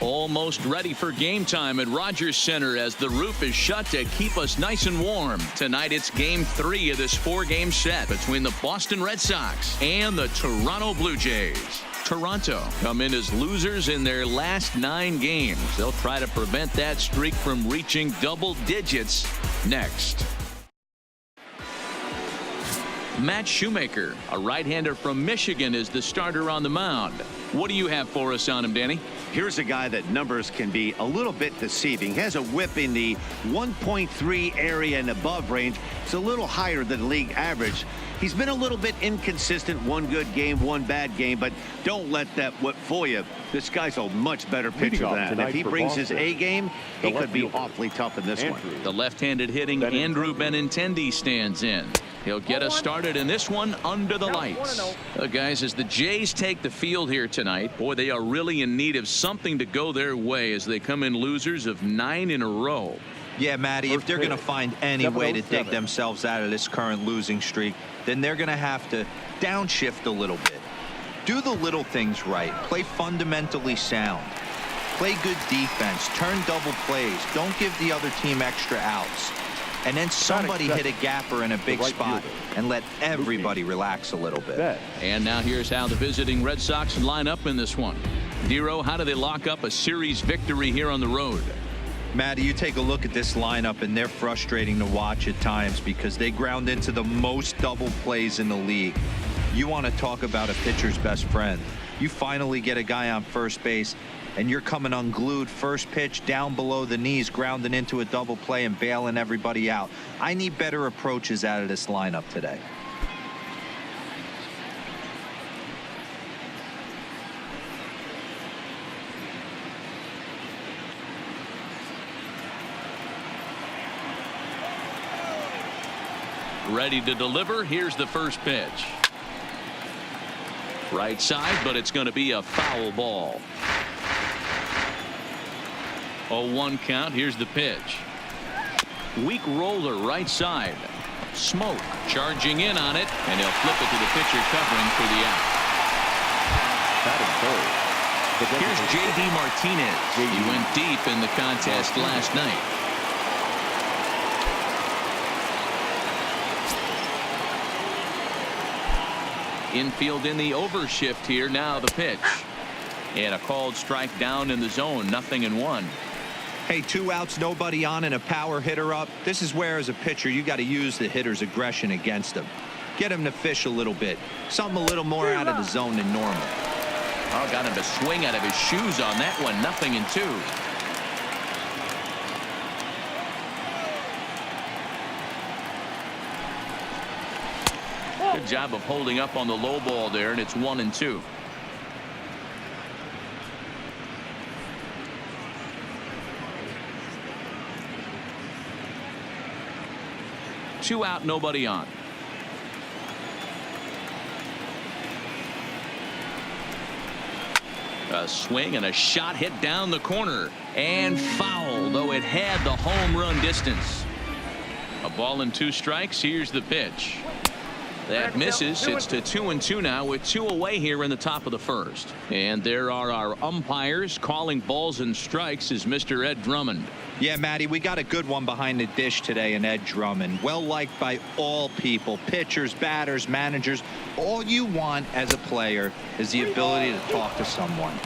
Almost ready for game time at Rogers Center as the roof is shut to keep us nice and warm. Tonight it's game 3 of this 4-game set between the Boston Red Sox and the Toronto Blue Jays. Toronto come in as losers in their last 9 games. They'll try to prevent that streak from reaching double digits next. Matt Shoemaker, a right-hander from Michigan, is the starter on the mound. What do you have for us on him, Danny? Here's a guy that numbers can be a little bit deceiving. He has a whip in the 1.3 area and above range. It's a little higher than the league average. He's been a little bit inconsistent. One good game, one bad game, but don't let that whip fool you. This guy's a much better pitcher than that. If he brings his A game, he could be awfully tough in this one. The left-handed hitting Andrew Benintendi stands in. He'll get us started in this one under the lights. Guys, as the Jays take the field here tonight, boy, they are really in need of something to go their way as they come in losers of 9 in a row. Yeah, Matty, if they're going to find any way to dig themselves out of this current losing streak, then they're going to have to downshift a little bit. Do the little things right. Play fundamentally sound. Play good defense. Turn double plays. Don't give the other team extra outs. And then somebody hit a gapper in a big spot and let everybody relax a little bit. And now here's how the visiting Red Sox line up in this one. Dero, how do they lock up a series victory here on the road? Matty, you take a look at this lineup and they're frustrating to watch at times because they ground into the most double plays in the league. You want to talk about a pitcher's best friend. You finally get a guy on first base and you're coming unglued first pitch down below the knees, grounding into a double play and bailing everybody out. I need better approaches out of this lineup today. Ready to deliver. Here's the first pitch. Right side, but it's going to be a foul ball. 0-1 count. Here's the pitch. Weak roller right side. Smoke charging in on it, and he'll flip it to the pitcher covering for the out. Here's J.D. Martinez. He went deep in the contest last night. Infield in the overshift here. Now the pitch. And a called strike down in the zone. 0-1. Hey, 2 outs, nobody on, and a power hitter up. This is where, as a pitcher, you got to use the hitter's aggression against him. Get him to fish a little bit. Something a little more out of the zone than normal. Oh, got him to swing out of his shoes on that one. 0-2. Good job of holding up on the low ball there, and it's 1-2. Two out, nobody on. A swing and a shot hit down the corner and foul, though it had the home run distance. A ball and 2 strikes. Here's the pitch. That misses. It's to 2-2 now with 2 away here in the top of the first. And there are our umpires calling balls and strikes is Mr. Ed Drummond. Yeah, Matty, we got a good one behind the dish today in Ed Drummond. Well liked by all people, pitchers, batters, managers. All you want as a player is the ability to talk to someone.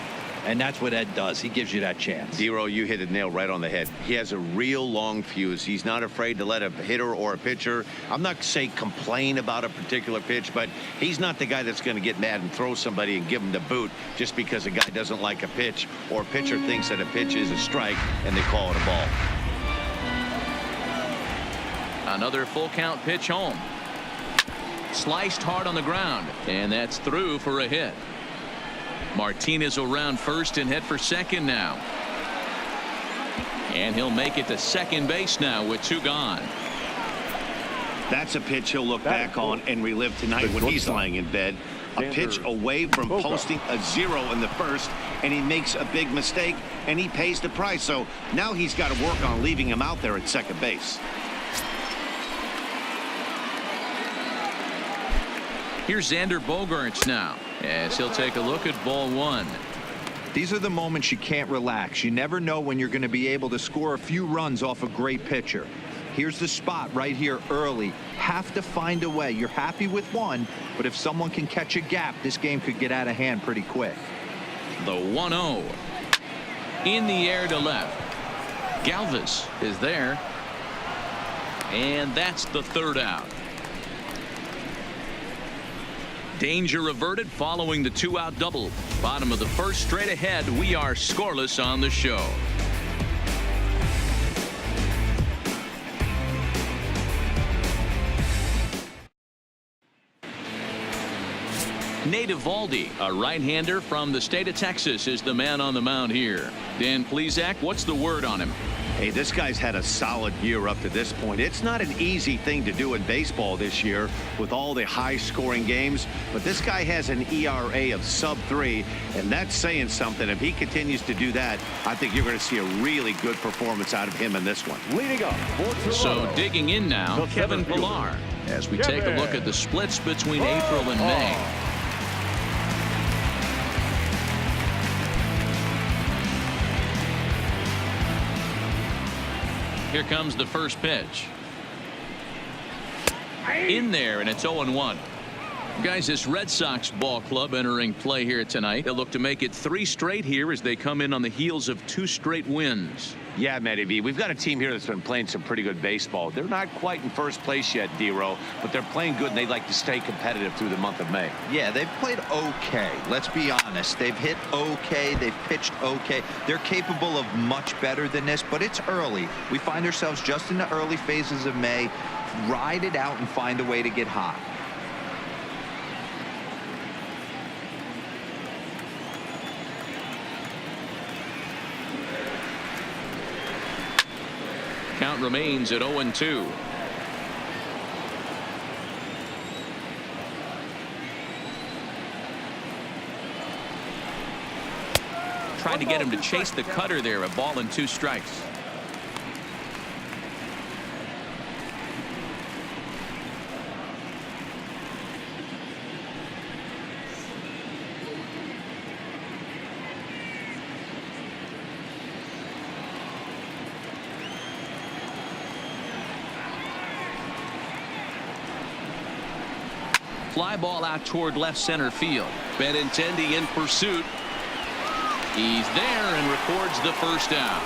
And that's what Ed does. He gives you that chance. Dero, you hit the nail right on the head. He has a real long fuse. He's not afraid to let a hitter or a pitcher, I'm not saying complain about a particular pitch, but he's not the guy that's going to get mad and throw somebody and give him the boot just because a guy doesn't like a pitch or a pitcher thinks that a pitch is a strike and they call it a ball. Another full count pitch home. Sliced hard on the ground, and that's through for a hit. Martinez will round first and head for second now. And he'll make it to second base now with 2 gone. That's a pitch he'll look back on and relive tonight when he's lying in bed. A pitch away from posting a 0 in the first, and he makes a big mistake, and he pays the price. So now he's got to work on leaving him out there at second base. Here's Xander Bogaerts now, as he'll take a look at ball 1. These are the moments you can't relax. You never know when you're going to be able to score a few runs off a great pitcher. Here's the spot right here early. Have to find a way. You're happy with one, but if someone can catch a gap, this game could get out of hand pretty quick. The 1-0. In the air to left. Galvis is there. And that's the third out. Danger averted following the 2-out double. Bottom of the first, straight ahead. We are scoreless on the show. Nate Eovaldi, a right-hander from the state of Texas, is the man on the mound here. Dan Plesac, what's the word on him? Hey, this guy's had a solid year up to this point. It's not an easy thing to do in baseball this year with all the high-scoring games, but this guy has an ERA of sub-3, and that's saying something. If he continues to do that, I think you're going to see a really good performance out of him in this one. Leading up for So digging in now, Kevin Pillar, as we take a look at the splits between April and May. Here comes the first pitch. In there, and it's 0-1. Guys, this Red Sox ball club entering play here tonight. They'll look to make it 3 straight here as they come in on the heels of 2 straight wins. Yeah, Matty B, we've got a team here that's been playing some pretty good baseball. They're not quite in first place yet, D-Row, but they're playing good, and they'd like to stay competitive through the month of May. Yeah, they've played okay. Let's be honest. They've hit okay. They've pitched okay. They're capable of much better than this, but it's early. We find ourselves just in the early phases of May. Ride it out and find a way to get hot. Count remains at 0-2. Tried to get him to chase the cutter there. A ball and 2 strikes. Fly ball out toward left center field. Benintendi in pursuit. He's there and records the first out.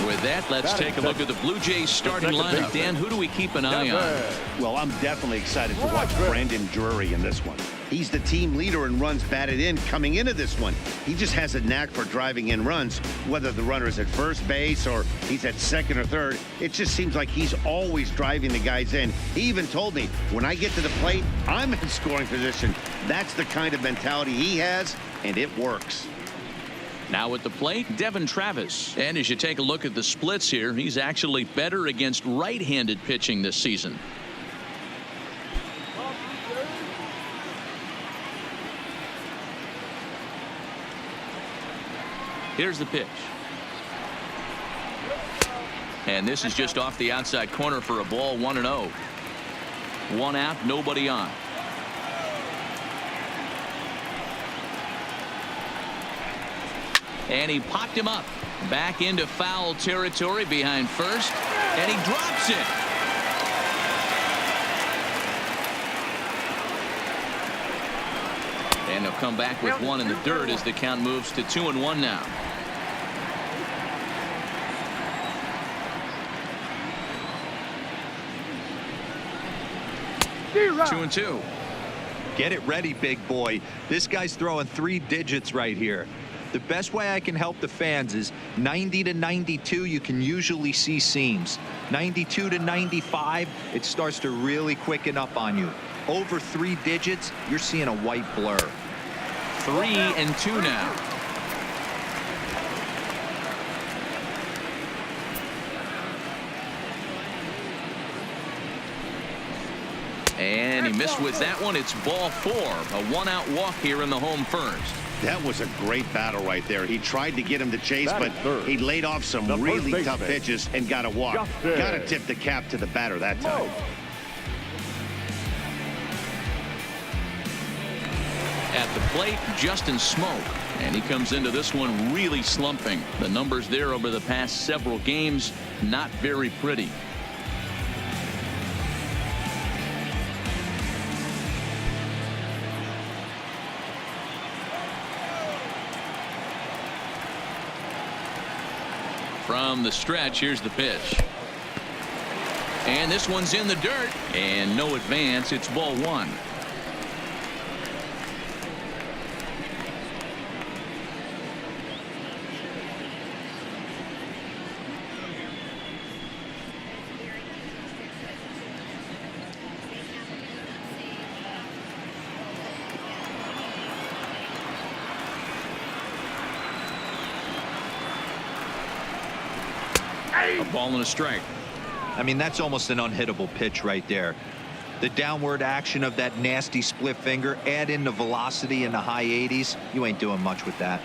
With that, let's take a look at the Blue Jays starting lineup. Dan, who do we keep an eye on? Well, I'm definitely excited to watch Brandon Drury in this one. He's the team leader in runs batted in coming into this one. He just has a knack for driving in runs, whether the runner is at first base or he's at second or third. It just seems like he's always driving the guys in. He even told me, when I get to the plate, I'm in scoring position. That's the kind of mentality he has, and it works. Now at the plate, Devin Travis. And as you take a look at the splits here, he's actually better against right-handed pitching this season. Here's the pitch. And this is just off the outside corner for a ball. 1-0. 1 out, nobody on. And he popped him up back into foul territory behind first, and he drops it. And they'll come back with 1 in the dirt as the count moves to 2-1 now. Two and 2. Get it ready, big boy. This guy's throwing 3 digits right here. The best way I can help the fans is 90 to 92. You can usually see seams. 92 to 95, it starts to really quicken up on you. Over 3 digits, you're seeing a white blur. 3 and 2 now. And he missed with that one. It's ball 4. A 1-out walk here in the home first. That was a great battle right there. He tried to get him to chase, but he laid off some really tough pitches and got a walk. Got to tip the cap to the batter that time. At the plate, Justin Smoke. And he comes into this one really slumping. The numbers there over the past several games, not very pretty. From the stretch, here's the pitch. And this one's in the dirt. And no advance. It's ball one. A ball and a strike. I mean, that's almost an unhittable pitch right there. The downward action of that nasty split finger, add in the velocity in the high 80s. You ain't doing much with that.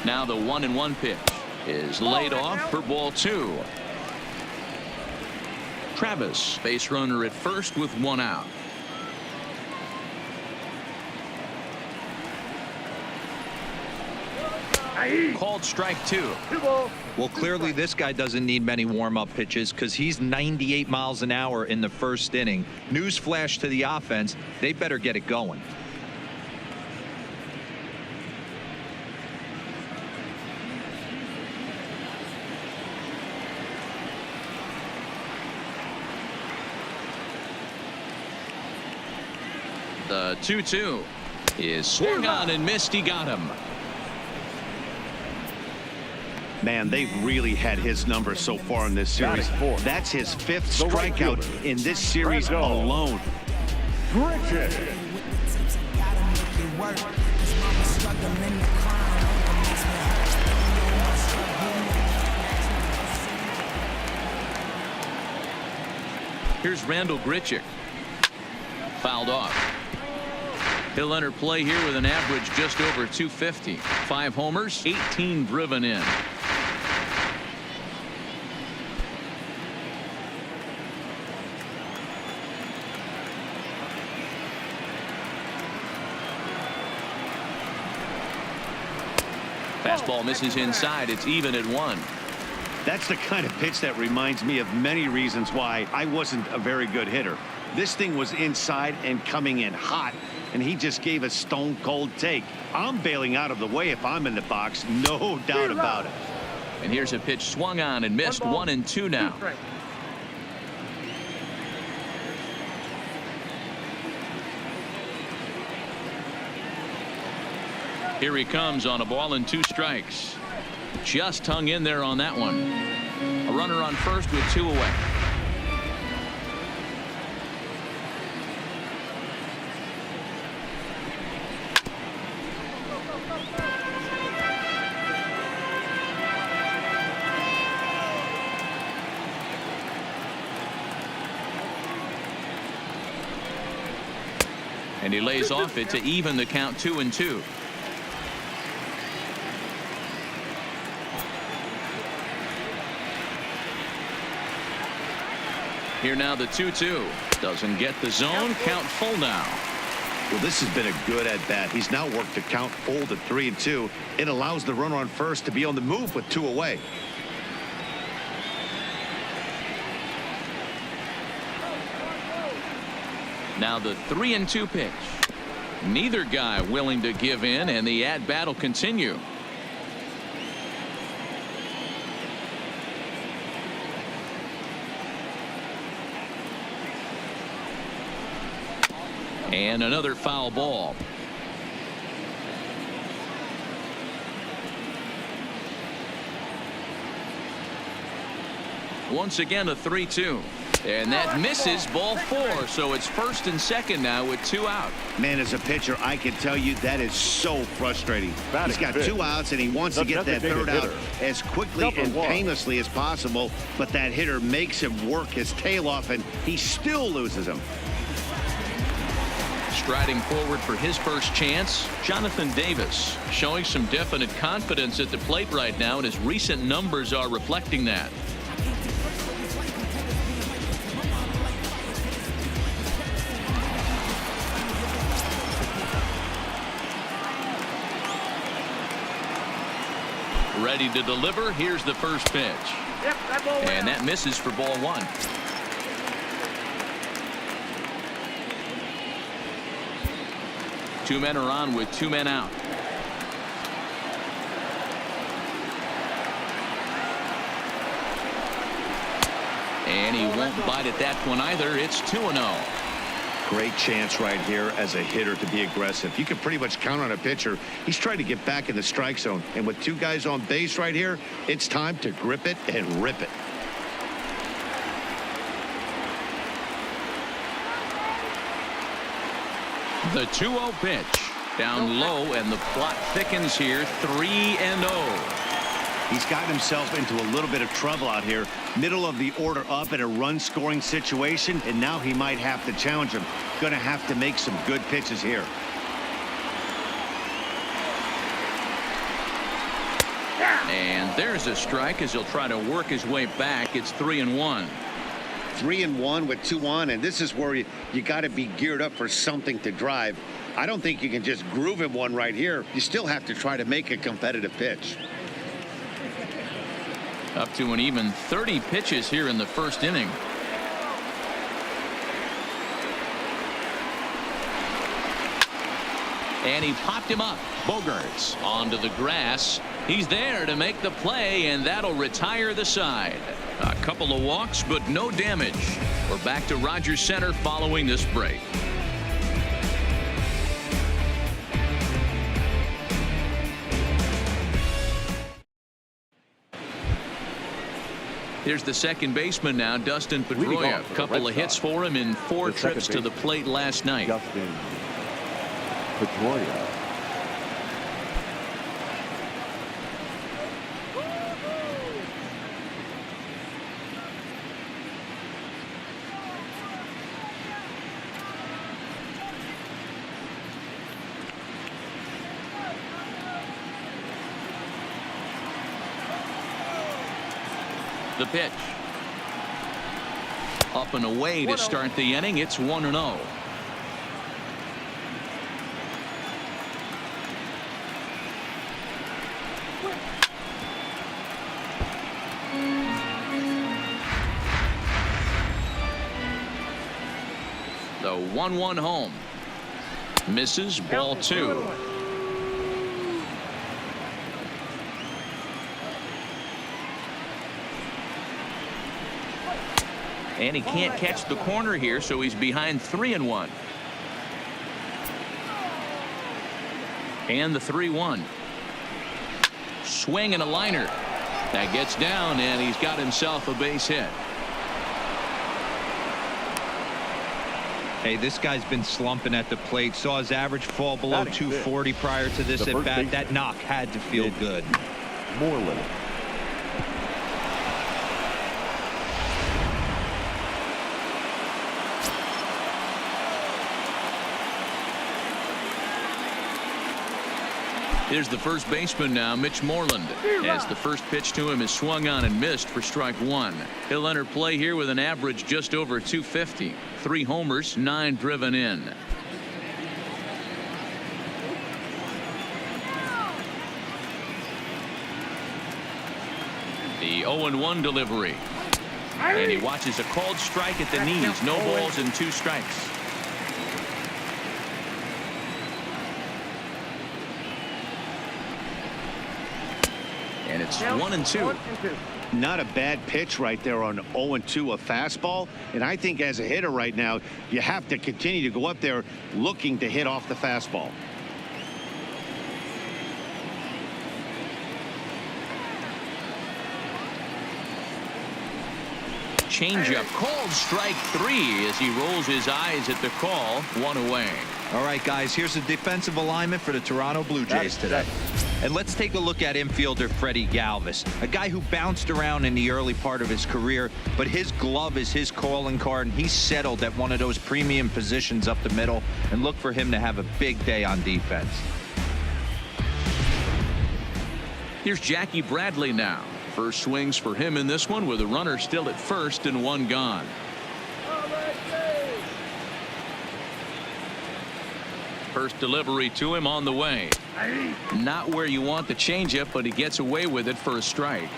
Now the 1-1 pitch is laid off for ball two. Travis, base runner at first with one out. Called strike two. Well, clearly this guy doesn't need many warm-up pitches because he's 98 miles an hour in the first inning. Newsflash to the offense, they better get it going. The 2-2 is swung on and missed. He got him. Man, they've really had his number so far in this series. That's his fifth strikeout in this series alone. Here's Randall Grichuk. Fouled off. He'll enter play here with an average just over 250. 5 homers, 18 driven in. Fastball misses inside. It's even at 1. That's the kind of pitch that reminds me of many reasons why I wasn't a very good hitter. This thing was inside and coming in hot, and he just gave a stone cold take. I'm bailing out of the way if I'm in the box, no doubt about it. And here's a pitch swung on and missed. 1-2 now. Here he comes on a ball and 2 strikes. Just hung in there on that one. A runner on first with 2 away. And he lays off it to even the count. 2-2. Here now the 2-2. Doesn't get the zone. Count full now. Well, this has been a good at bat. He's now worked the count full to 3-2. It allows the runner on first to be on the move with 2 away. Now the 3-2 pitch. Neither guy willing to give in, and the at-bat will continue. And another foul ball. Once again a 3-2. And that misses. Ball 4. So it's first and second now with 2 out. Man, as a pitcher, I can tell you that is so frustrating. He's got 2 outs and he wants to get that 3rd out as quickly and painlessly as possible. But that hitter makes him work his tail off and he still loses him. Striding forward for his first chance, Jonathan Davis, showing some definite confidence at the plate right now, and his recent numbers are reflecting that. Ready to deliver. Here's the first pitch. And that misses for ball one. Two men are on with two men out. And he won't bite at that one either. It's 2-0. Great chance right here as a hitter to be aggressive. You can pretty much count on a pitcher. He's trying to get back in the strike zone. And with two guys on base right here, it's time to grip it and rip it. The 2-0 pitch. Down low, and the plot thickens here. 3-0. He's gotten himself into a little bit of trouble out here. Middle of the order up in a run-scoring situation, and now he might have to challenge him. Going to have to make some good pitches here. And there's a strike as he'll try to work his way back. It's 3-1. 3-1 with two on, and this is where you got to be geared up for something to drive. I don't think you can just groove him one right here. You still have to try to make a competitive pitch. Up to an even 30 pitches here in the first inning. And he popped him up. Bogarts onto the grass. He's there to make the play, and that'll retire the side. A couple of walks, but no damage. We're back to Rogers Center following this break. Here's the second baseman now, Dustin Pedroia. A couple of hits for him in 4 trips to the plate last night. Dustin Pedroia. The pitch. Up and away to start the inning. It's 1-0. The 1-1 home. Misses. Ball 2. And he can't catch the corner here, so he's behind 3-1. And the 3-1. Swing and a liner. That gets down, and he's got himself a base hit. Hey, this guy's been slumping at the plate. Saw his average fall below 240 prior to this at bat. That knock had to feel good. Moreland. Here's the first baseman now, Mitch Moreland, as the first pitch to him is swung on and missed for strike 1. He'll enter play here with an average just over 250. 3 homers, 9 driven in. The 0-1 delivery. And he watches a called strike at the knees. No balls and 2 strikes. And it's 1-2. Not a bad pitch right there on 0-2, a fastball. And I think as a hitter right now, you have to continue to go up there looking to hit off the fastball. Changeup called strike 3 as he rolls his eyes at the call. 1 away. All right, guys, here's the defensive alignment for the Toronto Blue Jays today. And let's take a look at infielder Freddie Galvis, a guy who bounced around in the early part of his career, but his glove is his calling card, and he's settled at one of those premium positions up the middle, and look for him to have a big day on defense. Here's Jackie Bradley now. First swings for him in this one with a runner still at first and 1 gone. First delivery to him on the way. Not where you want the changeup, but he gets away with it for a strike.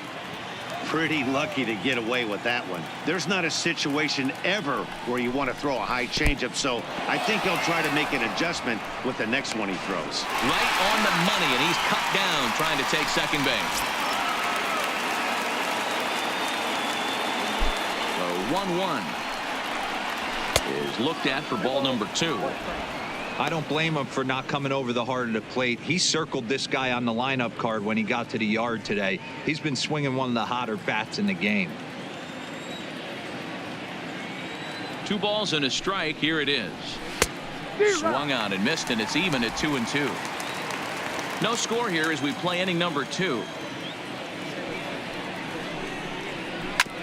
Pretty lucky to get away with that one. There's not a situation ever where you want to throw a high changeup, so I think he'll try to make an adjustment with the next one he throws. Right on the money, and he's cut down trying to take second base. The 1-1 is looked at for ball number 2. I don't blame him for not coming over the heart of the plate. He circled this guy on the lineup card when he got to the yard today. He's been swinging one of the hotter bats in the game. 2 balls and a strike. Here it is. Swung on and missed, and it's even at 2-2. No score here as we play inning number 2.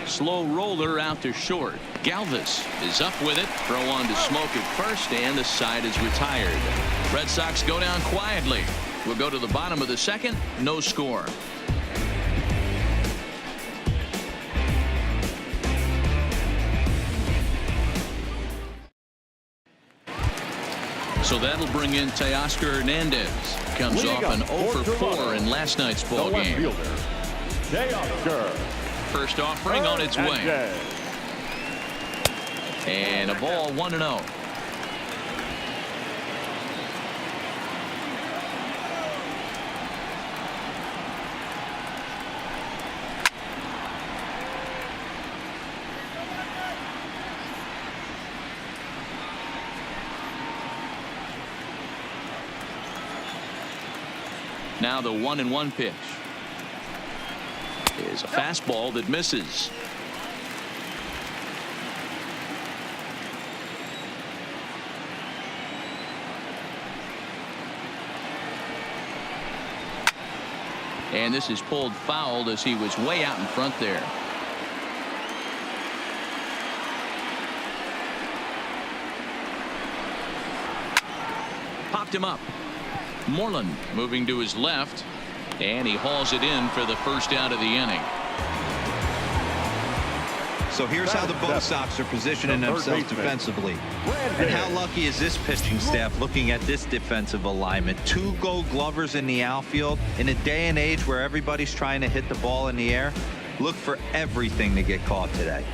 Slow roller out to short. Galvis is up with it. Throw on to Smoke at first, and the side is retired. Red Sox go down quietly. We'll go to the bottom of the second. No score. So that'll bring in Teoscar Hernandez. Comes off an 0 for 4 in last night's ball game. First offering on its way. And a ball 1-0. Now the 1-1 pitch is a fastball that misses. And this is pulled foul as he was way out in front there. Popped him up. Moreland moving to his left, and he hauls it in for the first out of the inning. So here's how the BOS Sox are positioning themselves defensively. And how lucky is this pitching staff looking at this defensive alignment? 2 Gold Glovers in the outfield. In a day and age where everybody's trying to hit the ball in the air, look for everything to get caught today.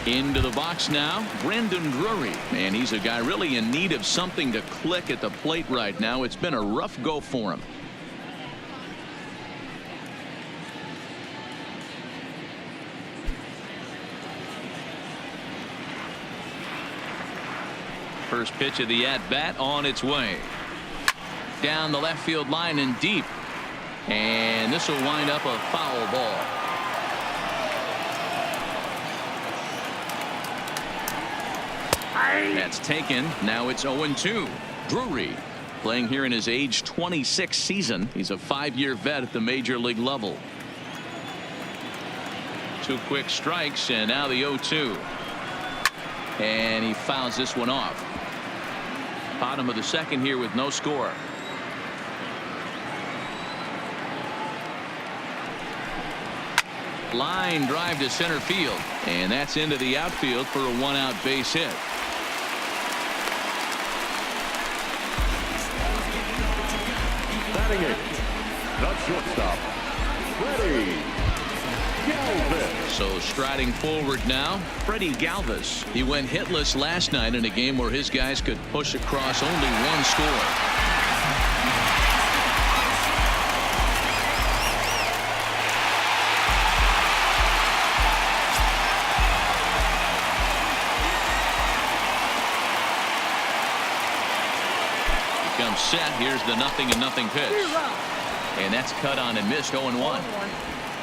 Into the box now, Brandon Drury. Man, he's a guy really in need of something to click at the plate right now. It's been a rough go for him. First pitch of the at-bat on its way. Down the left field line and deep. And this will wind up a foul ball. That's taken. Now it's 0-2. Drury playing here in his age 26 season. He's a 5-year vet at the major league level. 2 quick strikes, and now the 0-2. And he fouls this one off. Bottom of the second here with no score. Line drive to center field, and that's into the outfield for a 1-out base hit. Batting 8th, the shortstop, Freddie Galvis. So striding forward now, Freddie Galvis. He went hitless last night in a game where his guys could push across only 1 score. Comes set. Here's the 0-0 pitch. And that's cut on and missed. 0-1.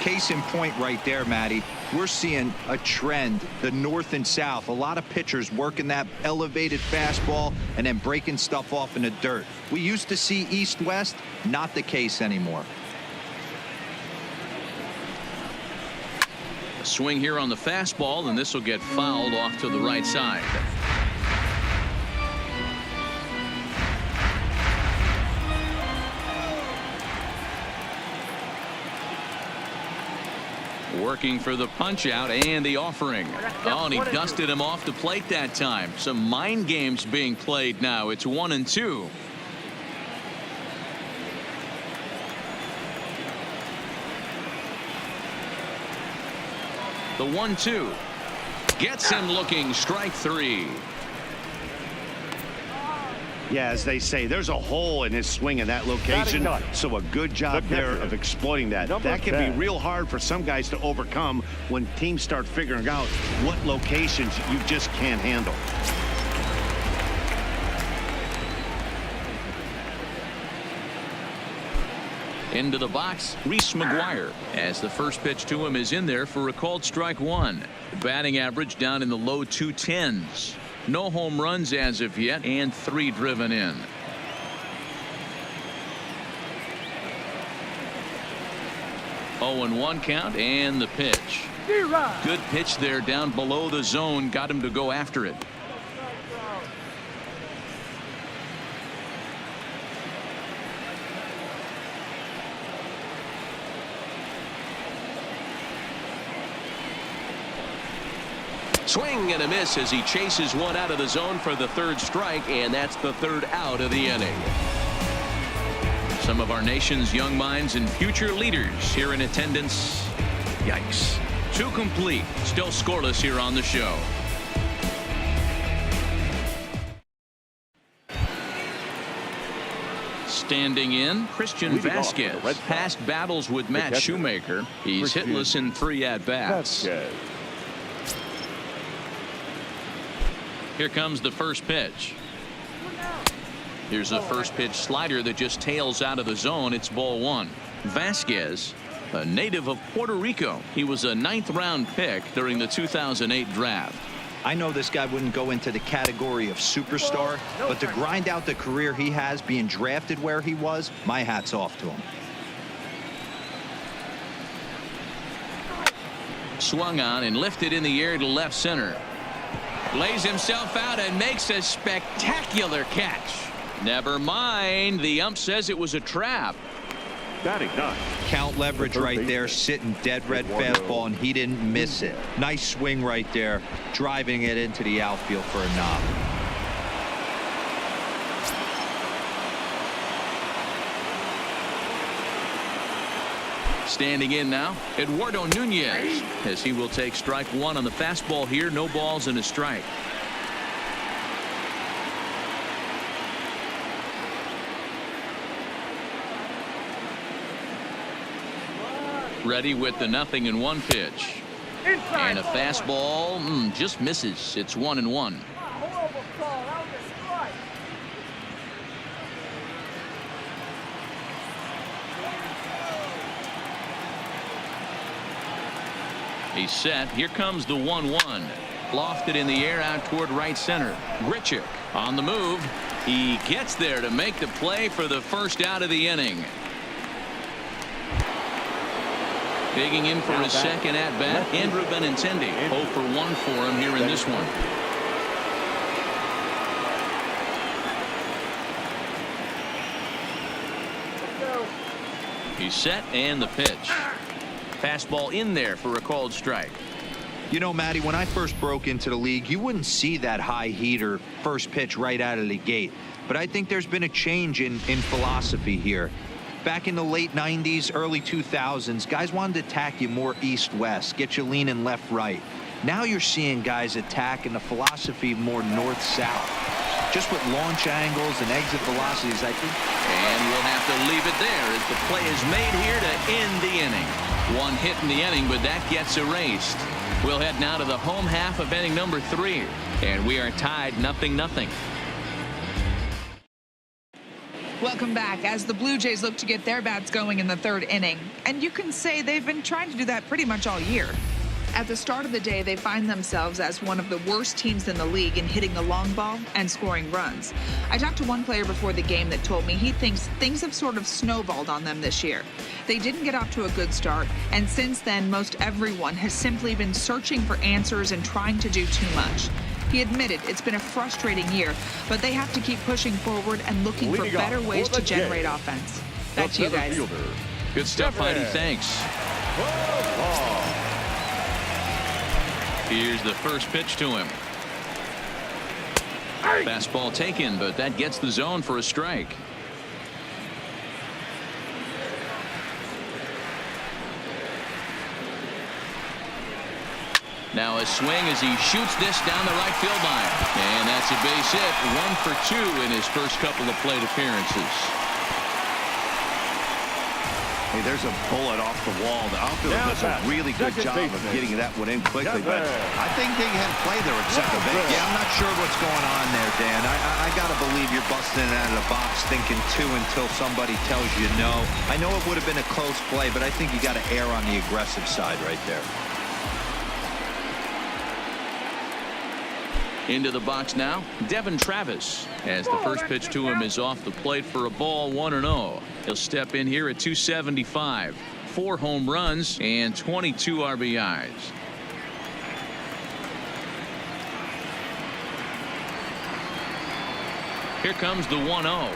Case in point right there, Matty. We're seeing a trend, the north and south. A lot of pitchers working that elevated fastball and then breaking stuff off in the dirt. We used to see east-west, not the case anymore. A swing here on the fastball, and this will get fouled off to the right side. Working for the punch out and the offering. Oh, and he dusted him off the plate that time. Some mind games being played now. It's 1-2. The 1-2 gets him looking. Strike three. Yeah, as they say, there's a hole in his swing in that location. So a good job there of exploiting that. That can be real hard for some guys to overcome when teams start figuring out what locations you just can't handle. Into the box, Reese McGuire, as the first pitch to him is in there for a called strike one. Batting average down in the low 210s. No home runs as of yet, and 3 driven in. Oh, and 1 count, and the pitch. Good pitch there down below the zone, got him to go after it. Swing and a miss as he chases one out of the zone for the 3rd strike, and that's the 3rd out of the inning. Some of our nation's young minds and future leaders here in attendance. Yikes. 2 complete. Still scoreless here on the show. Standing in, Christian Vasquez. Past battles with Matt Shoemaker. He's hitless in 3 at-bats. Here comes the first pitch. Here's a first pitch slider that just tails out of the zone. It's ball 1. Vasquez, a native of Puerto Rico. He was a 9th round pick during the 2008 draft. I know this guy wouldn't go into the category of superstar, but to grind out the career he has being drafted where he was, my hat's off to him. Swung on and lifted in the air to left center. Lays himself out and makes a spectacular catch. Never mind. The ump says it was a trap. Count leverage right there, sitting dead red fastball, and he didn't miss it. Nice swing right there, driving it into the outfield for a knock. Standing in now, Eduardo Nunez, as he will take strike 1 on the fastball here. No balls and a strike. Ready with the 0-1 pitch. And a fastball just misses. It's 1-1. He's set. Here comes the 1-1. Lofted in the air out toward right center. Grichuk on the move. He gets there to make the play for the first out of the inning. Digging in for his second at bat, Andrew Benintendi. 0 for 1 for him here in this one. He's set, and the pitch. Fastball in there for a called strike. You know, Matty, when I first broke into the league, you wouldn't see that high heater first pitch right out of the gate. But I think there's been a change in philosophy here. Back in the late 90s, early 2000s, guys wanted to attack you more east-west, get you leaning left-right. Now you're seeing guys attack in the philosophy more north-south. Just with launch angles and exit velocities, I think. And we'll have to leave it there as the play is made here to end the inning. 1 hit in the inning, but that gets erased. We'll head now to the home half of inning number 3, and we are tied 0-0. Welcome back as the Blue Jays look to get their bats going in the 3rd inning. And you can say they've been trying to do that pretty much all year. At the start of the day, they find themselves as one of the worst teams in the league in hitting the long ball and scoring runs. I talked to one player before the game that told me he thinks things have sort of snowballed on them this year. They didn't get off to a good start, and since then, most everyone has simply been searching for answers and trying to do too much. He admitted it's been a frustrating year, but they have to keep pushing forward and looking for better ways to generate offense. Back to you guys. Good stuff, Heidi. Thanks. Here's the first pitch to him. Fastball taken, but that gets the zone for a strike. Now a swing as he shoots this down the right field line. And that's a base hit. 1 for 2 in his first couple of plate appearances. Hey, there's a bullet off the wall. The outfielder does a really good job of getting that one in quickly, but I think they had play there at second base. Yeah, I'm not sure what's going on there, Dan. I got to believe you're busting it out of the box thinking 2 until somebody tells you no. I know it would have been a close play, but I think you got to err on the aggressive side right there. Into the box now, Devin Travis, as the first pitch to him is off the plate for a ball, 1-0. He'll step in here at 275, 4 home runs and 22 RBIs. Here comes the 1-0.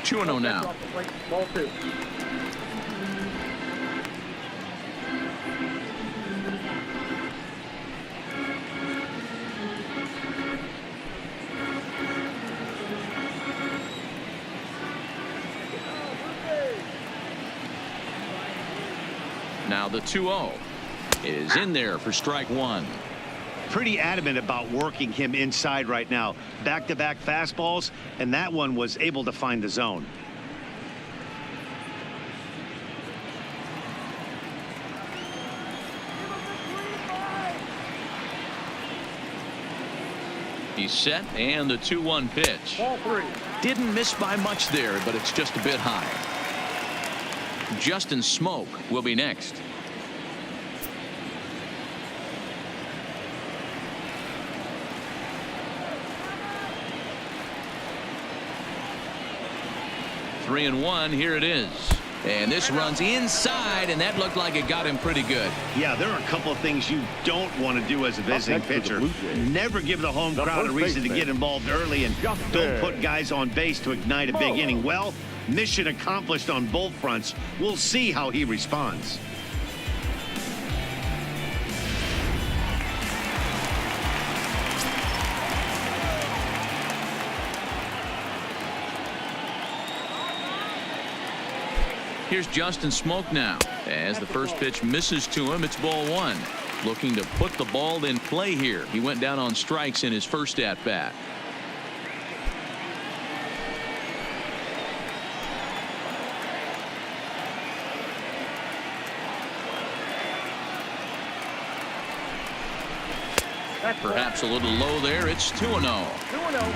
2-0 now. Ball 2. Now the 2-0 is in there for strike 1. Pretty adamant about working him inside right now. Back-to-back fastballs, and that one was able to find the zone. He's set, and the 2-1 pitch. Ball 3. Didn't miss by much there, but it's just a bit high. Justin Smoke will be next. Three and 1. Here it is. And this runs inside, and that looked like it got him pretty good. Yeah, there are a couple of things you don't want to do as a visiting pitcher. Never give the home crowd a reason to get involved early, and don't put guys on base to ignite a big inning. Well, mission accomplished on both fronts. We'll see how he responds. Here's Justin Smoke now. As the first pitch misses to him, it's ball 1. Looking to put the ball in play here. He went down on strikes in his first at bat. Perhaps a little low there. It's 2-0. 2-0.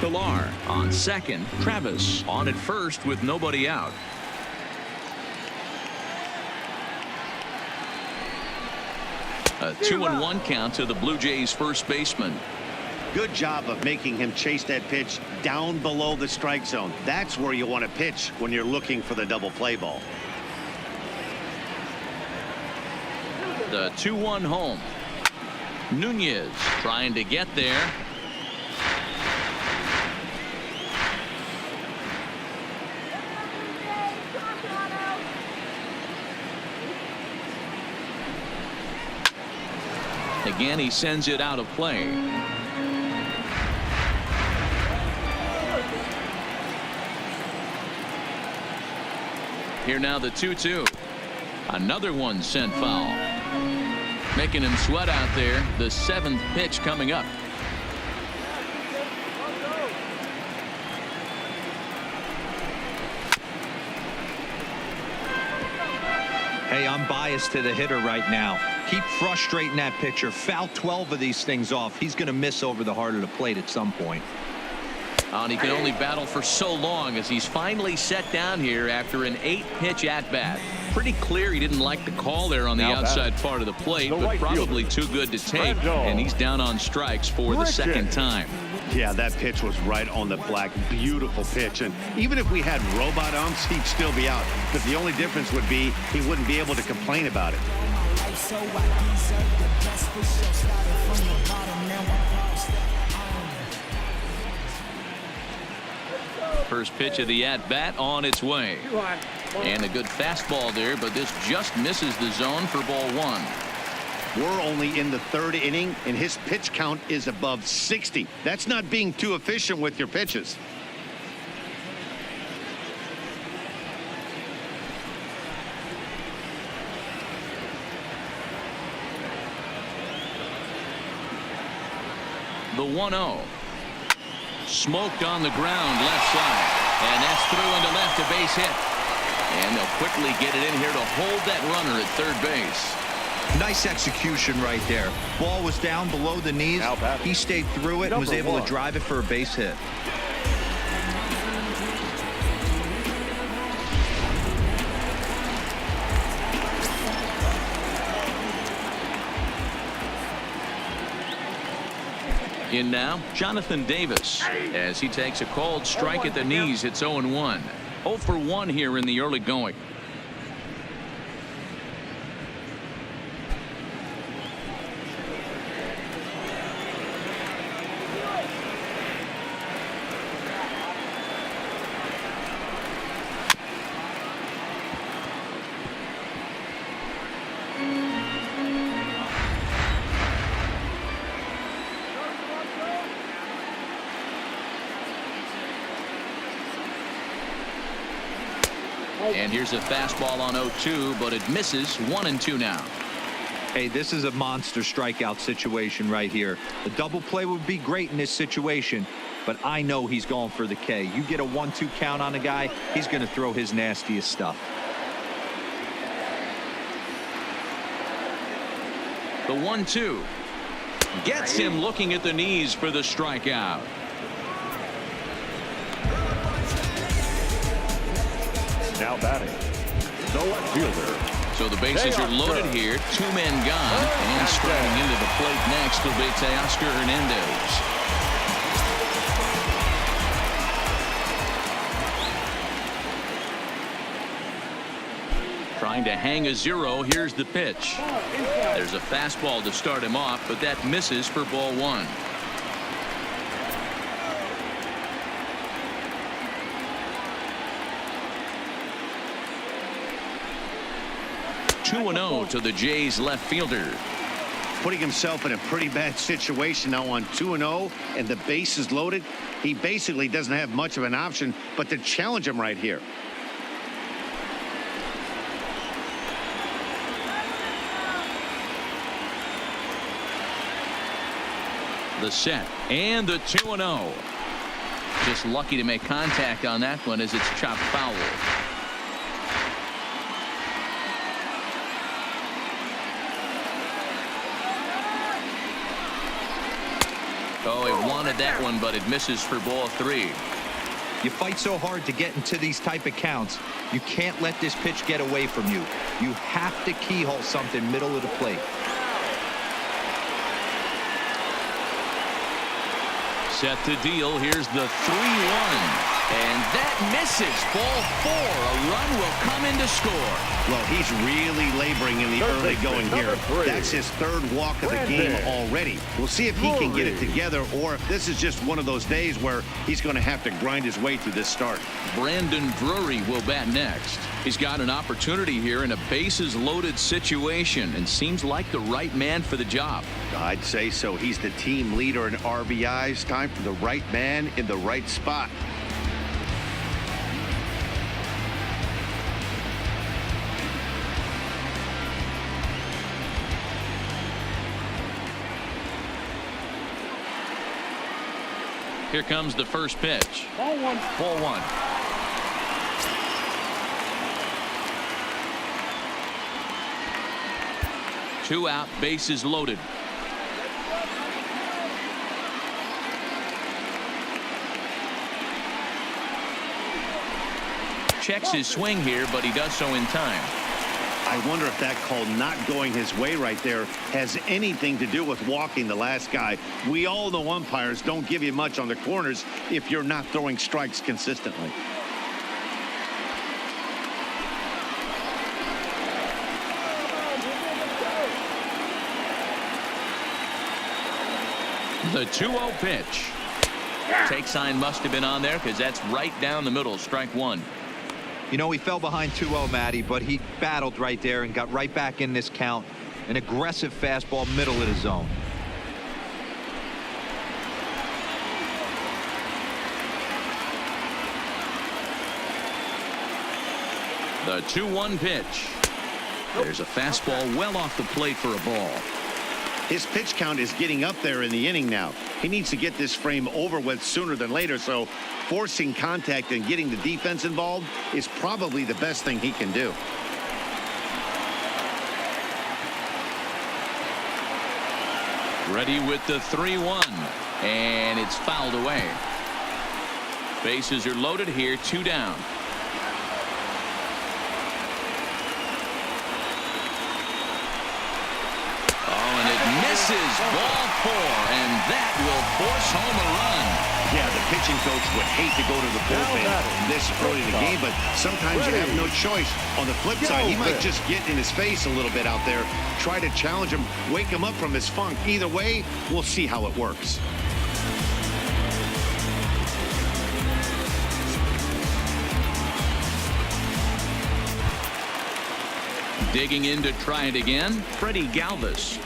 Pilar on second. Travis on at first with nobody out. A 2-1 count to the Blue Jays first baseman. Good job of making him chase that pitch down below the strike zone. That's where you want to pitch when you're looking for the double play ball. The 2-1 home. Nunez trying to get there. Again, he sends it out of play. Here now the 2-2. Another one sent foul. Making him sweat out there. The 7th pitch coming up. Hey, I'm biased to the hitter right now. Keep frustrating that pitcher. Foul 12 of these things off. He's going to miss over the heart of the plate at some point. And he can only battle for so long as he's finally set down here after an 8-pitch at-bat. Pretty clear he didn't like the call there on the outside part of the plate, but probably too good to take, and he's down on strikes for the second time. Yeah, that pitch was right on the black. Beautiful pitch. And even if we had robot umps, he'd still be out. But the only difference would be he wouldn't be able to complain about it. First pitch of the at-bat on its way. And a good fastball there, but this just misses the zone for ball one. We're only in the third inning, and his pitch count is above 60. That's not being too efficient with your pitches. The 1-0. Smoked on the ground left side. And that's through into left, a base hit. And they'll quickly get it in here to hold that runner at third base. Nice execution right there. Ball was down below the knees. He stayed through it and was able to drive it for a base hit. In now, Jonathan Davis, as he takes a called strike at the knees. It's 0-1. 0 for 1 here in the early going. And here's a fastball on 0-2, but it misses. 1-2 now. Hey, this is a monster strikeout situation right here. A double play would be great in this situation, but I know he's going for the K. You get a 1-2 count on a guy, he's going to throw his nastiest stuff. The 1-2 gets him looking at the knees for the strikeout. Now batting, the left fielder. So the bases are loaded here. 2 men gone. And striding into the plate next will be Teoscar Hernandez. Trying to hang a 0. Here's the pitch. There's a fastball to start him off, but that misses for ball 1. (2-0) to the Jays left fielder. Putting himself in a pretty bad situation now on 2-0, and the base is loaded. He basically doesn't have much of an option but to challenge him right here. The set and the 2-0. Just lucky to make contact on that one as it's chopped foul. Oh, it wanted that one, but it misses for ball 3. You fight so hard to get into these type of counts. You can't let this pitch get away from you. You have to keyhole something middle of the plate. Set to deal. Here's the 3-1. And that misses. Ball 4. A run will come in to score. Well, he's really laboring in the early going here. That's his third walk of the game already. We'll see if he can get it together or if this is just one of those days where he's going to have to grind his way through this start. Brandon Drury will bat next. He's got an opportunity here in a bases loaded situation and seems like the right man for the job. I'd say so. He's the team leader in RBIs. Time for the right man in the right spot. Here comes the first pitch. Ball 1. Ball 1. Two out, bases loaded. Checks his swing here, but he does so in time. I wonder if that call not going his way right there has anything to do with walking the last guy. We all know umpires don't give you much on the corners if you're not throwing strikes consistently. The 2-0 pitch. Take sign must have been on there because that's right down the middle. Strike 1. You know, he fell behind 2-0, Matty, but he battled right there and got right back in this count. An aggressive fastball, middle of the zone. The 2-1 pitch. There's a fastball well off the plate for a ball. His pitch count is getting up there in the inning now. He needs to get this frame over with sooner than later, so forcing contact and getting the defense involved is probably the best thing he can do. Ready with the 3-1, and it's fouled away. Bases are loaded here, 2 down. Misses, ball 4, and that will force home a run. Yeah, the pitching coach would hate to go to the bullpen this early in the game, but sometimes you have no choice. On the flip side, he might just get in his face a little bit out there, try to challenge him, wake him up from his funk. Either way, we'll see how it works. Digging in to try it again, Freddie Galvis.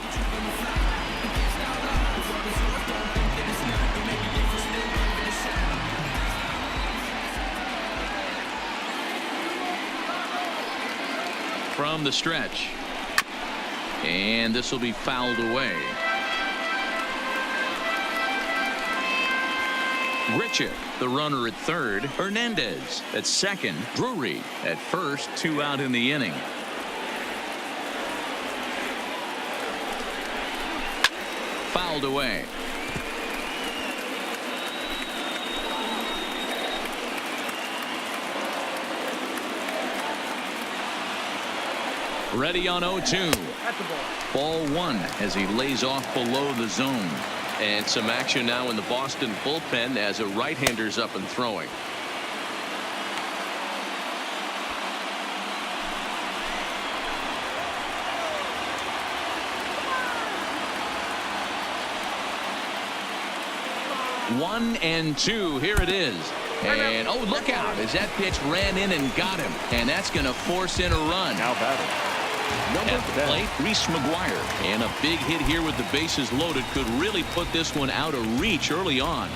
From the stretch, and this will be fouled away. Grichuk, the runner at third. Hernandez at second. Drury at first. 2 out in the inning. Fouled away. Ready on 0-2. Ball 1 as he lays off below the zone. And some action now in the Boston bullpen as a right-hander's up and throwing. One and 2. Here it is. And oh, look out as that pitch ran in and got him. And that's going to force in a run. Now batting. At the plate, Reese McGuire. And a big hit here with the bases loaded could really put this one out of reach early on.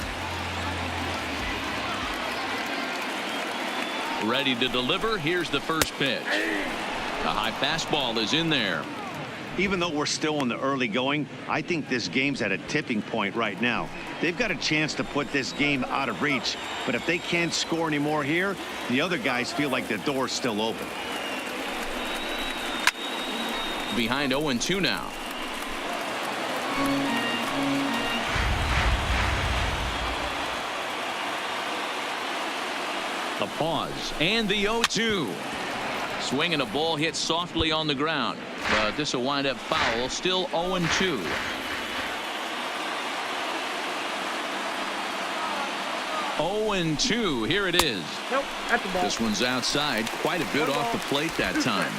Ready to deliver. Here's the first pitch. A high fastball is in there. Even though we're still in the early going, I think this game's at a tipping point right now. They've got a chance to put this game out of reach, but if they can't score anymore here, the other guys feel like the door's still open. Behind 0-2 now. A pause and the 0-2. Swinging a ball hit softly on the ground, but this will wind up foul. Still 0-2. And 2. Here it is. Nope, at the ball. This one's outside. Quite a bit off the plate that time.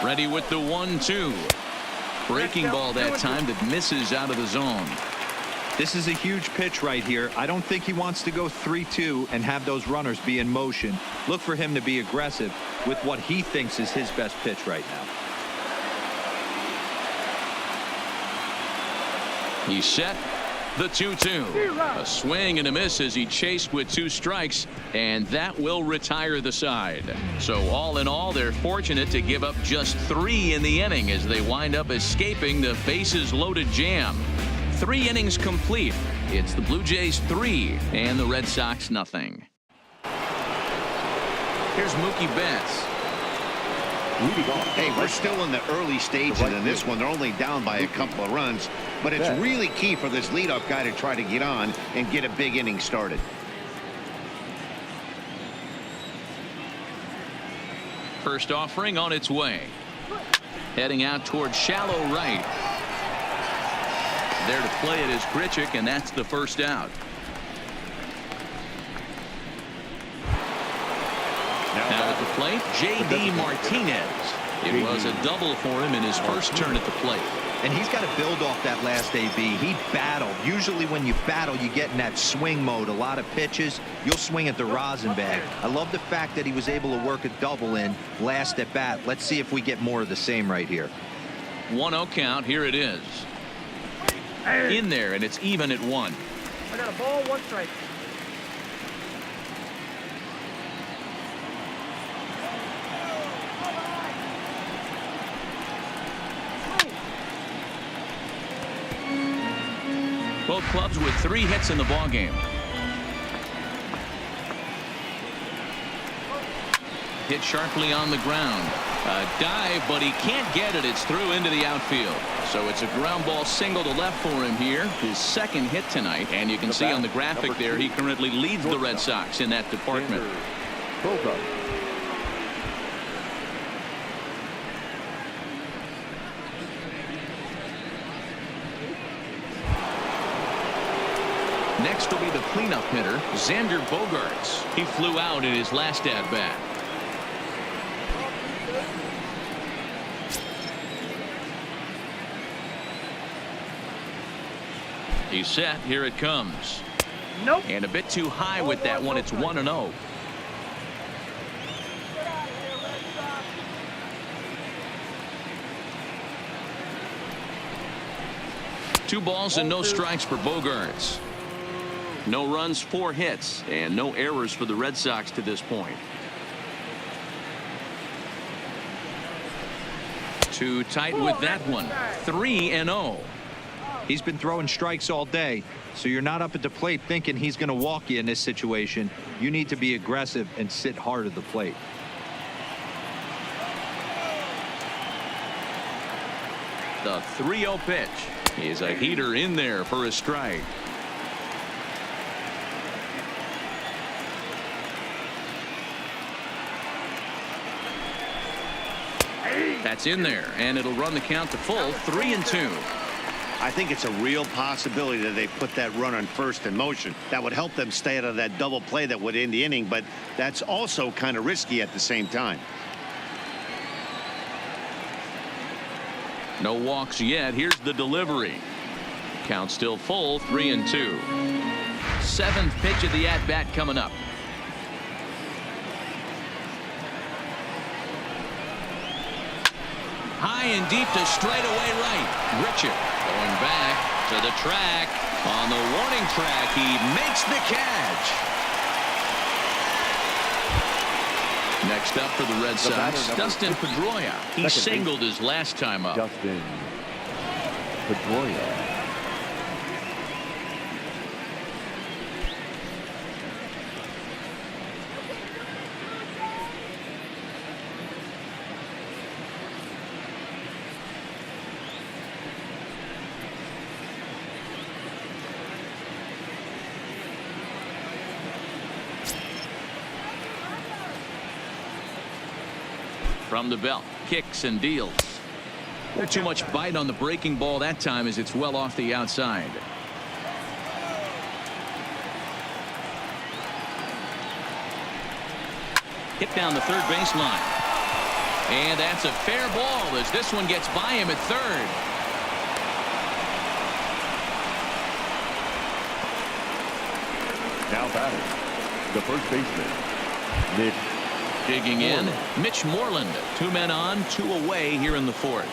Ready with the 1-2. Breaking ball that time that misses out of the zone. This is a huge pitch right here. I don't think he wants to go 3-2 and have those runners be in motion. Look for him to be aggressive with what he thinks is his best pitch right now. He's set. The 2-2. A swing and a miss as he chased with 2 strikes, and that will retire the side. So all in all, they're fortunate to give up just 3 in the inning as they wind up escaping the bases loaded jam. 3 innings complete. It's the Blue Jays 3 and the Red Sox nothing. Here's Mookie Betts. Hey, we're still in the early stages in this one. They're only down by a couple of runs, but it's really key for this leadoff guy to try to get on and get a big inning started. First offering on its way. Heading out toward shallow right. There to play it is Grichuk, and that's the first out. Now at the plate, J.D. Martinez. It was a double for him in his first turn at the plate. And he's got to build off that last AB. He battled. Usually when you battle, you get in that swing mode. A lot of pitches, you'll swing at the rosin bag. I love the fact that he was able to work a double in last at bat. Let's see if we get more of the same right here. 1-0 count. Here it is. In there, and it's even at 1. I got a ball, 1 strike. Both clubs with 3 hits in the ballgame. Hit sharply on the ground. A dive, but he can't get it. It's through into the outfield. So it's a ground ball single to left for him here. His 2nd hit tonight. And you can see on the graphic there, he currently leads the Red Sox in that department. Next will be the cleanup hitter, Xander Bogaerts. He flew out in his last at-bat. He's set. Here it comes. Nope. And a bit too high with that one. It's 1-0. Two balls and no strikes for Bogaerts. No runs, 4 hits, and no errors for the Red Sox to this point. Too tight with that one. 3-0. He's been throwing strikes all day, so you're not up at the plate thinking he's going to walk you in this situation. You need to be aggressive and sit hard at the plate. The 3-0 pitch is a heater in there for a strike. That's in there, and it'll run the count to full. 3-2. I think it's a real possibility that they put that run on first in motion. That would help them stay out of that double play that would end the inning, but that's also kind of risky at the same time. No walks yet. Here's the delivery. Count still full. 3-2. 7th pitch of the at-bat coming up. High and deep to straightaway right. Richard going back to the track. On the warning track, he makes the catch. Next up for the Red Sox, Dustin Pedroia. He singled his last time up. Dustin Pedroia. From the belt, kicks and deals. Not too much bite on the breaking ball that time as it's well off the outside. Hit down the third baseline. And that's a fair ball as this one gets by him at third. Now batting, the first baseman, Mitch. Digging in, Mitch Moreland. 2 men on, 2 away here in the 4th.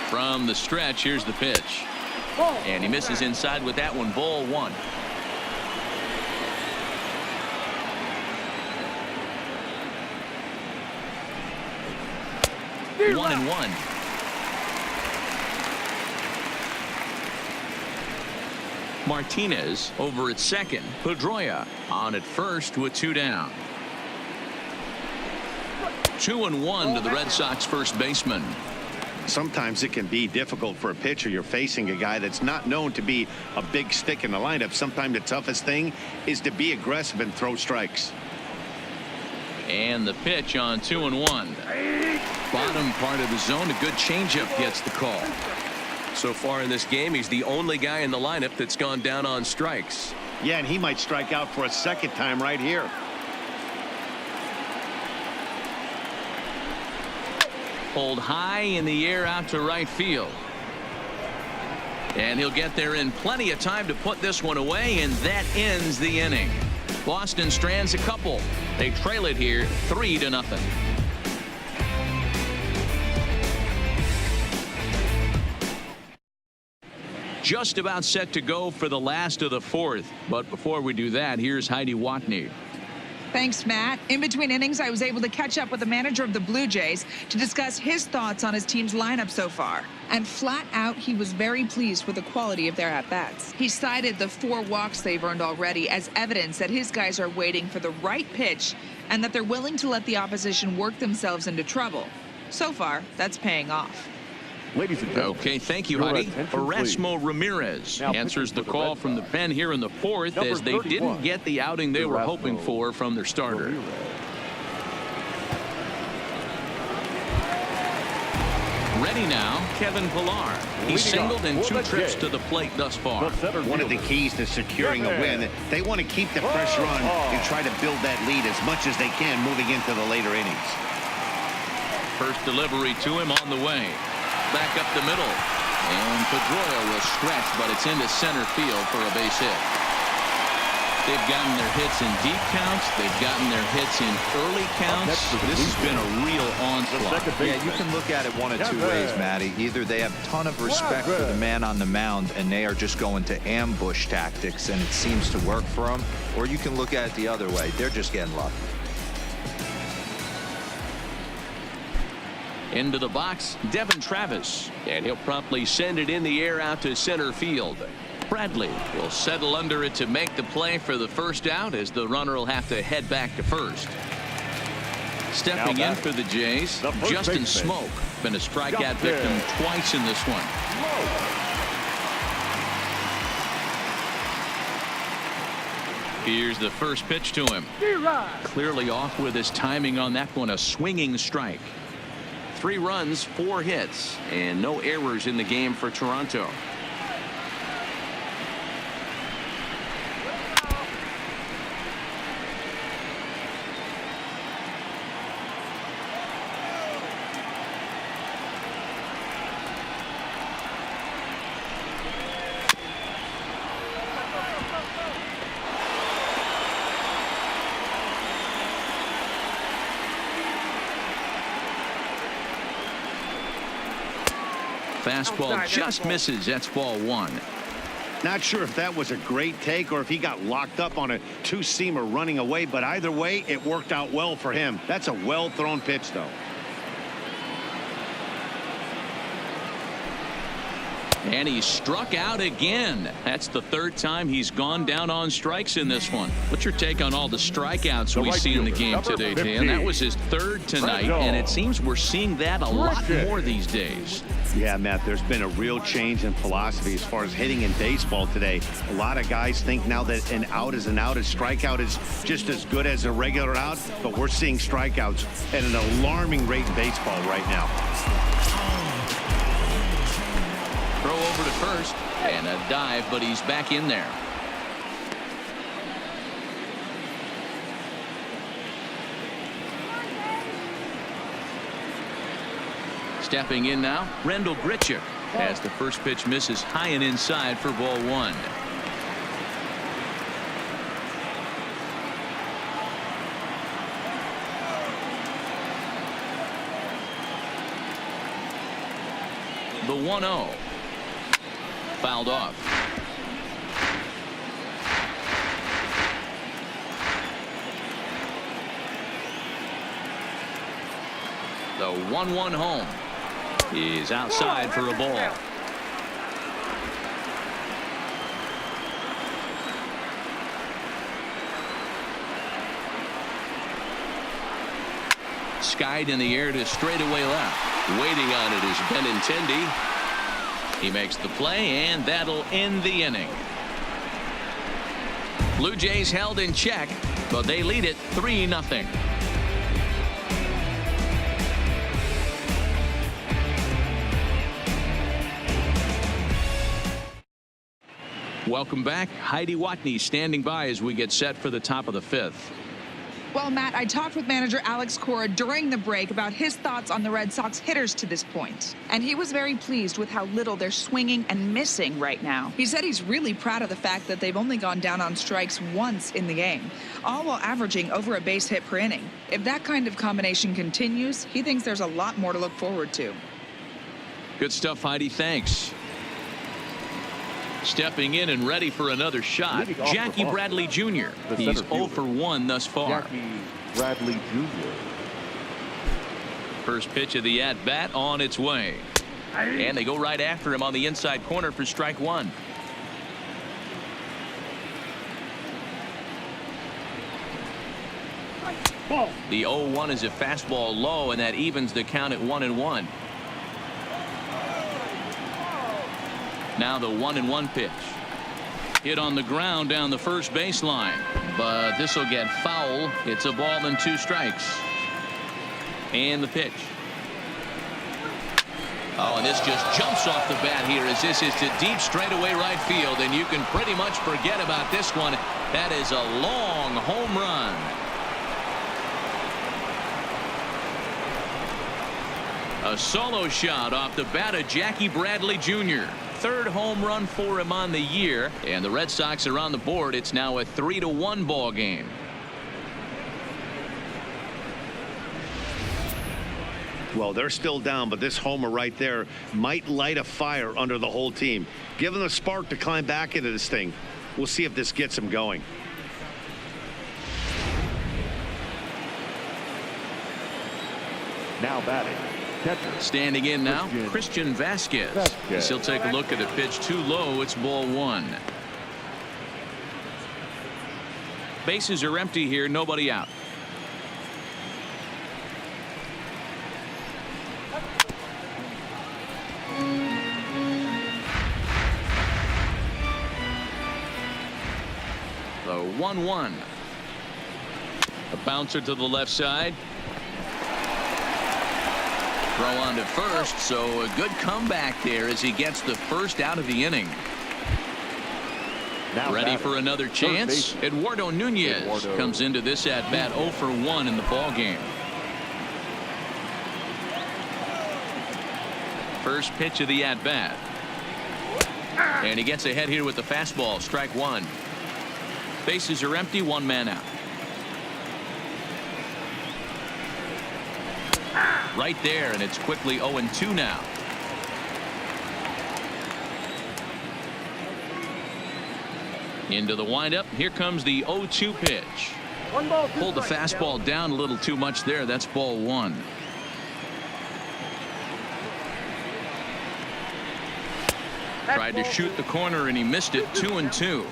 From the stretch, here's the pitch. And he misses inside with that one. Ball 1. One and one. Martinez over at second. Pedroia on at first with 2 down. 2-1 to the Red Sox first baseman. Sometimes it can be difficult for a pitcher. You're facing a guy that's not known to be a big stick in the lineup. Sometimes the toughest thing is to be aggressive and throw strikes. And the pitch on 2-1. Bottom part of the zone. A good changeup gets the call. So far in this game, he's the only guy in the lineup that's gone down on strikes. Yeah, and he might strike out for a second time right here. Pulled high in the air out to right field. And he'll get there in plenty of time to put this one away, and that ends the inning. Boston strands a couple. They trail it here 3-0. Just about set to go for the last of the fourth. But before we do that, here's Heidi Watney. Thanks, Matt. In between innings, I was able to catch up with the manager of the Blue Jays to discuss his thoughts on his team's lineup so far. And flat out, he was very pleased with the quality of their at-bats. He cited the 4 walks they've earned already as evidence that his guys are waiting for the right pitch and that they're willing to let the opposition work themselves into trouble. So far, that's paying off. Ladies and gentlemen. Okay, thank you, Your Heidi. attention, Erasmo please. Ramirez Now answers the pitching for the call Red from the Sox. pen here in the fourth Number as they 31, didn't get the outing they were Erasmo hoping for from their starter. Ramirez. Ready now, Kevin Pillar. He's Leading singled off in for 2 the trips Jays. to the plate thus far. The center One of the fielder. keys to securing a win, they want to keep the pressure on and try to build that lead as much as they can moving into the later innings. First delivery to him on the way. Back up the middle. And Pedroia will stretch, but it's into center field for a base hit. They've gotten their hits in deep counts. They've gotten their hits in early counts. This has been a real onslaught. Yeah, you can look at it one of 2 ways, Matty. Either they have a ton of respect for the man on the mound and they are just going to ambush tactics and it seems to work for them, or you can look at it the other way. They're just getting lucky. Into the box, Devin Travis, and he'll promptly send it in the air out to center field. Bradley will settle under it to make the play for the first out as the runner will have to head back to first. Stepping in for the Jays, Justin Smoke, been a strikeout victim twice in this one. Here's the first pitch to him. Clearly off with his timing on that one, a swinging strike. 3 runs, 4 hits, and no errors in the game for Toronto. Fastball just misses. That's ball 1. Not sure if that was a great take or if he got locked up on a 2-seamer running away, but either way, it worked out well for him. That's a well-thrown pitch, though. And he struck out again. That's the 3rd time he's gone down on strikes in this one. What's your take on all the strikeouts we see in the game today, Dan? That was his 3rd tonight, and it seems we're seeing that a lot more these days. Yeah, Matt, there's been a real change in philosophy as far as hitting in baseball today. A lot of guys think now that an out is an out, a strikeout is just as good as a regular out, but we're seeing strikeouts at an alarming rate in baseball right now. Throw over to first, and a dive, but he's back in there. Stepping in now, Rendell Grichuk, as the first pitch misses high and inside for ball 1. The 1-0. Fouled off. The 1-1 home is outside for a ball. Skied in the air to straightaway left. Waiting on it is Benintendi. He makes the play, and that'll end the inning. Blue Jays held in check, but they lead it 3-0. Welcome back. Heidi Watney standing by as we get set for the top of the 5th. Well, Matt, I talked with manager Alex Cora during the break about his thoughts on the Red Sox hitters to this point. And he was very pleased with how little they're swinging and missing right now. He said he's really proud of the fact that they've only gone down on strikes once in the game, all while averaging over a base hit per inning. If that kind of combination continues, he thinks there's a lot more to look forward to. Good stuff, Heidi. Thanks. Stepping in and ready for another shot, Jackie Bradley Jr. He's 0 for 1 thus far. Jackie Bradley Jr. First pitch of the at-bat on its way. And they go right after him on the inside corner for strike one. The 0-1 is a fastball low, and that evens the count at 1-1. Now the 1-1 pitch. Hit on the ground down the first baseline, but this will get foul. It's a ball and 2 strikes. And the pitch. Oh, and this just jumps off the bat here as this is to deep straightaway right field, and you can pretty much forget about this one. That is a long home run. A solo shot off the bat of Jackie Bradley Jr. Third home run for him on the year, and the Red Sox are on the board. It's now a 3-1 ball game. Well, they're still down, but this homer right there might light a fire under the whole team. Give them a spark to climb back into this thing. We'll see if this gets them going. Now batting. Catcher. Standing in now, Christian Vasquez. As he'll take a look at a pitch too low. It's ball 1. Bases are empty here. Nobody out. The 1-1. A bouncer to the left side. Throw on to first, so a good comeback there as he gets the first out of the inning. Now ready for another chance. Eduardo Nunez comes into this at bat 0 for 1 in the ball game. First pitch of the at bat, and he gets ahead here with the fastball. Strike 1. Bases are empty. 1 man out. Right there, and it's quickly 0-2 now. Into the windup. Here comes the 0-2 pitch. Pulled the fastball down a little too much there. That's ball 1. Tried to shoot the corner, and he missed it. 2-2.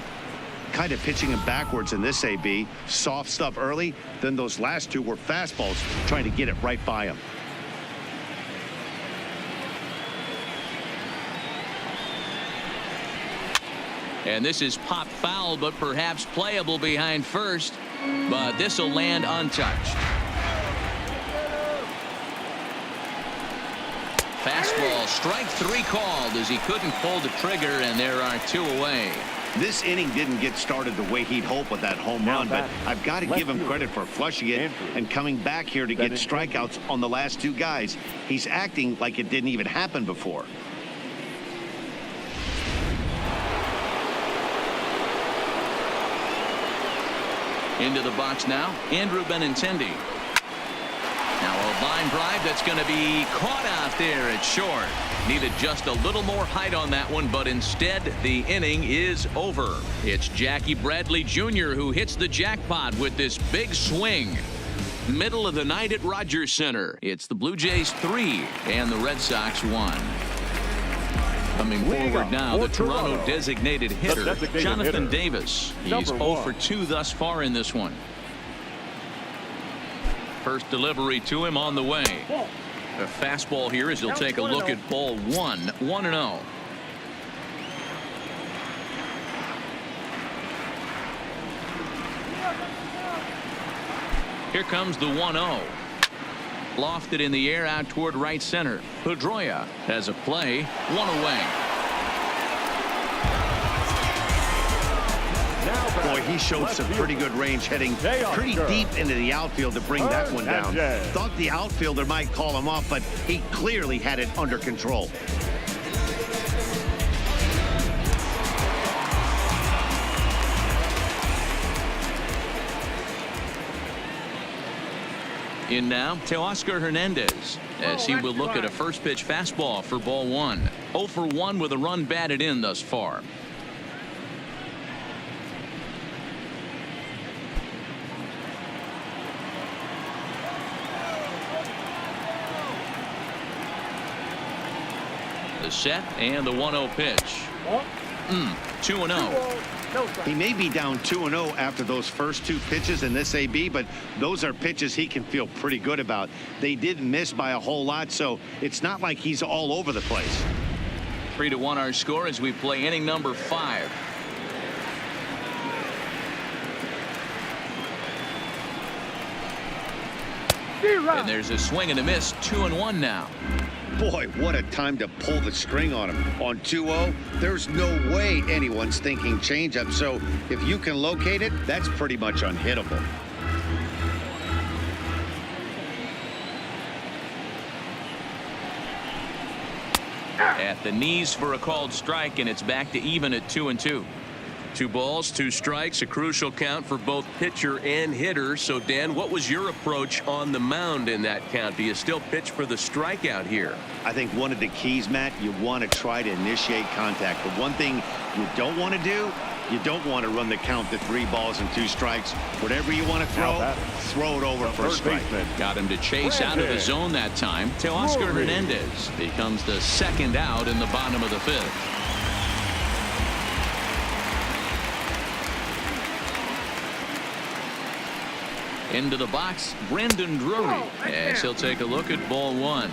Kind of pitching him backwards in this AB. Soft stuff early, then those last 2 were fastballs, trying to get it right by him. And this is popped foul, but perhaps playable behind first. But this will land untouched. Fastball, strike 3 called as he couldn't pull the trigger, and there are 2 away. This inning didn't get started the way he'd hoped with that home run, but I've got to give him credit for flushing it and coming back here to get strikeouts on the last 2 guys. He's acting like it didn't even happen before. Into the box now, Andrew Benintendi. Now a line drive that's going to be caught out there at short. Needed just a little more height on that one, but instead the inning is over. It's Jackie Bradley Jr. who hits the jackpot with this big swing. Middle of the night at Rogers Center. It's the Blue Jays 3 and the Red Sox 1. Coming forward now, the Toronto designated hitter, Jonathan Davis. He's 0 for 2 thus far in this one. First delivery to him on the way. A fastball here as he'll take a look at ball 1. 1-0. Here comes the 1-0. Lofted in the air out toward right center. Pedroia has a play. 1 away. Now Boy, he showed some pretty good range heading pretty deep into the outfield to bring that one down. Thought the outfielder might call him off, but he clearly had it under control. In now, Teoscar Hernandez, as he will look at a first pitch fastball for ball one. 0 for 1 with a run batted in thus far. The set and the 1-0 pitch. 2-0. He may be down 2-0 after those first two pitches in this AB, but those are pitches he can feel pretty good about. They didn't miss by a whole lot, so it's not like he's all over the place. 3-1 our score as we play inning number 5. And there's a swing and a miss. 2-1 now. Boy, what a time to pull the string on him. On 2-0, there's no way anyone's thinking changeup. So if you can locate it, that's pretty much unhittable. At the knees for a called strike, and it's back to even at 2-2. 2 balls, 2 strikes, a crucial count for both pitcher and hitter. So, Dan, what was your approach on the mound in that count? Do you still pitch for the strikeout here? I think one of the keys, Matt, you want to try to initiate contact. The one thing you don't want to do, you don't want to run the count to 3 balls and 2 strikes. Whatever you want to throw it over for a strike. Got him to chase out of the zone that time. Teoscar Hernandez becomes the second out in the bottom of the 5th. Into the box, Brandon Drury, as he'll take a look at ball 1.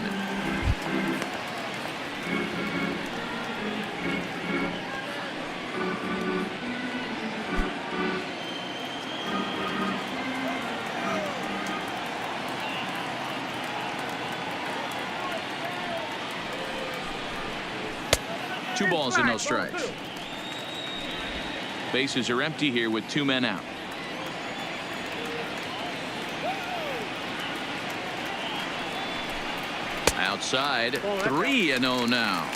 Two balls and no strikes. Bases are empty here with 2 men out. Outside, 3-0 now.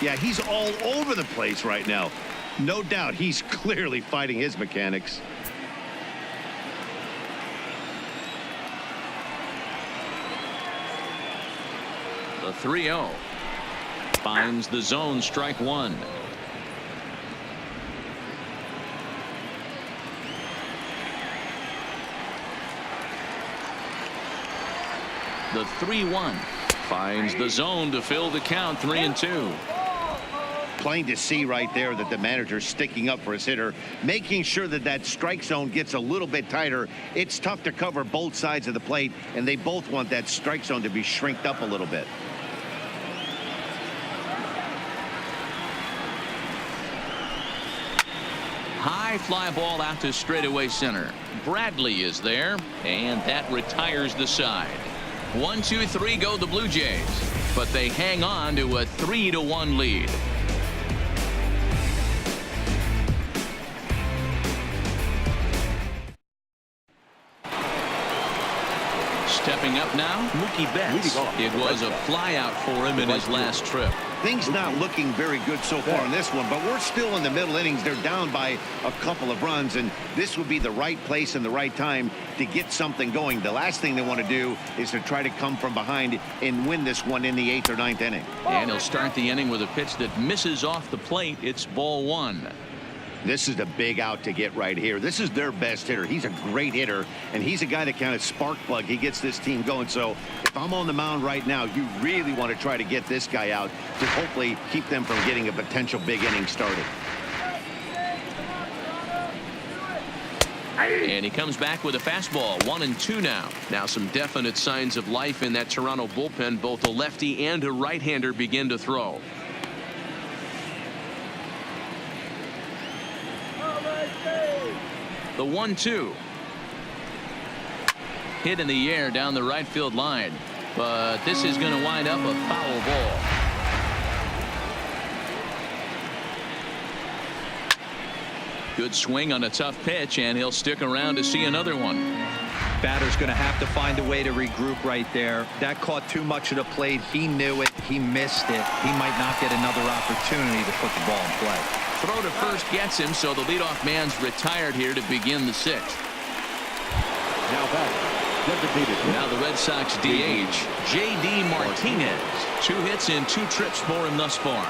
Yeah, he's all over the place right now. No doubt he's clearly fighting his mechanics. The 3-0 finds the zone, strike 1. The 3-1 finds the zone to fill the count. 3-2. Plain to see right there that the manager's sticking up for his hitter, making sure that that strike zone gets a little bit tighter. It's tough to cover both sides of the plate, and they both want that strike zone to be shrinked up a little bit. High fly ball out to straightaway center. Bradley is there, and that retires the side. 1, 2, 3 go the Blue Jays, but they hang on to a 3-1 lead. Stepping up now, Mookie Betts. It was a flyout for him in his last trip. Things not looking very good so far in this one, but we're still in the middle innings. They're down by a couple of runs, and this would be the right place and the right time to get something going. The last thing they want to do is to try to come from behind and win this one in the 8th or 9th inning. And he'll start the inning with a pitch that misses off the plate. It's ball 1. This is the big out to get right here. This is their best hitter. He's a great hitter, and he's a guy that kind of spark plug. He gets this team going. So if I'm on the mound right now, you really want to try to get this guy out to hopefully keep them from getting a potential big inning started. And he comes back with a fastball. 1-2 now. Now some definite signs of life in that Toronto bullpen. Both a lefty and a right-hander begin to throw. The 1-2 hit in the air down the right field line, but this is going to wind up a foul ball. Good swing on a tough pitch, and he'll stick around to see another one. Batter's going to have to find a way to regroup right there. That caught too much of the plate. He knew it. He missed it. He might not get another opportunity to put the ball in play. Throw to first gets him, so the leadoff man's retired here to begin the sixth. Now back, designated hitter. Now the Red Sox DH, J.D. Martinez. 2 hits and 2 trips for him thus far.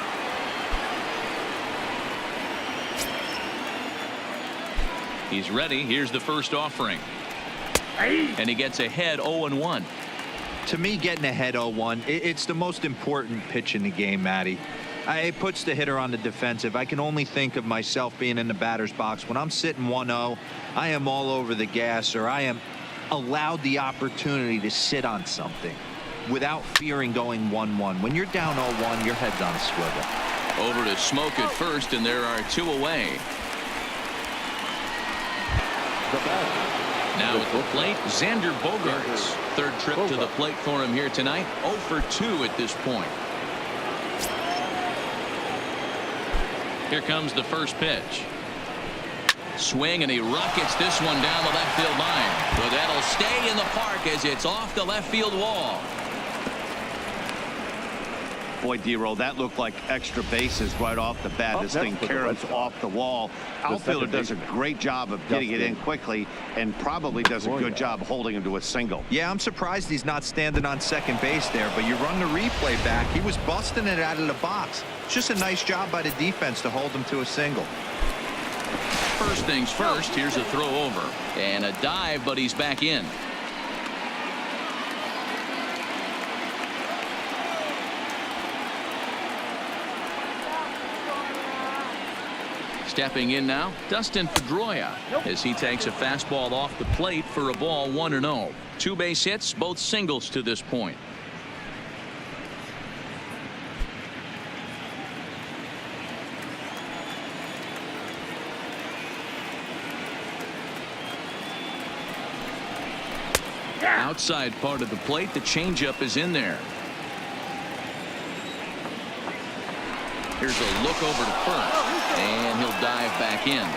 He's ready. Here's the first offering. And he gets ahead 0-1. To me, getting ahead 0-1, it's the most important pitch in the game, Matty. It puts the hitter on the defensive. I can only think of myself being in the batter's box. When I'm sitting 1-0, I am all over the gas, or I am allowed the opportunity to sit on something without fearing going 1-1. When you're down 0-1, your head's on a swivel. Over to Smoke at first, and there are 2 away. The batter. Now at the plate, Xander Bogaerts. 3rd trip to the plate for him here tonight. 0 for 2 at this point. Here comes the first pitch. Swing, and he rockets this one down the left field line. But that'll stay in the park as it's off the left field wall. Boy, D-Roll, that looked like extra bases right off the bat. This thing caroms off the wall. Outfielder does a great job of getting it in quickly and probably does a good job holding him to a single. Yeah, I'm surprised he's not standing on second base there, but you run the replay back. He was busting it out of the box. It's just a nice job by the defense to hold him to a single. First things first, here's a throw over. And a dive, but he's back in. Stepping in now, Dustin Pedroia, as he takes a fastball off the plate for a ball 1-0. 2 base hits, both singles to this point. Outside part of the plate, the changeup is in there. Here's a look over to first, and he'll dive back in.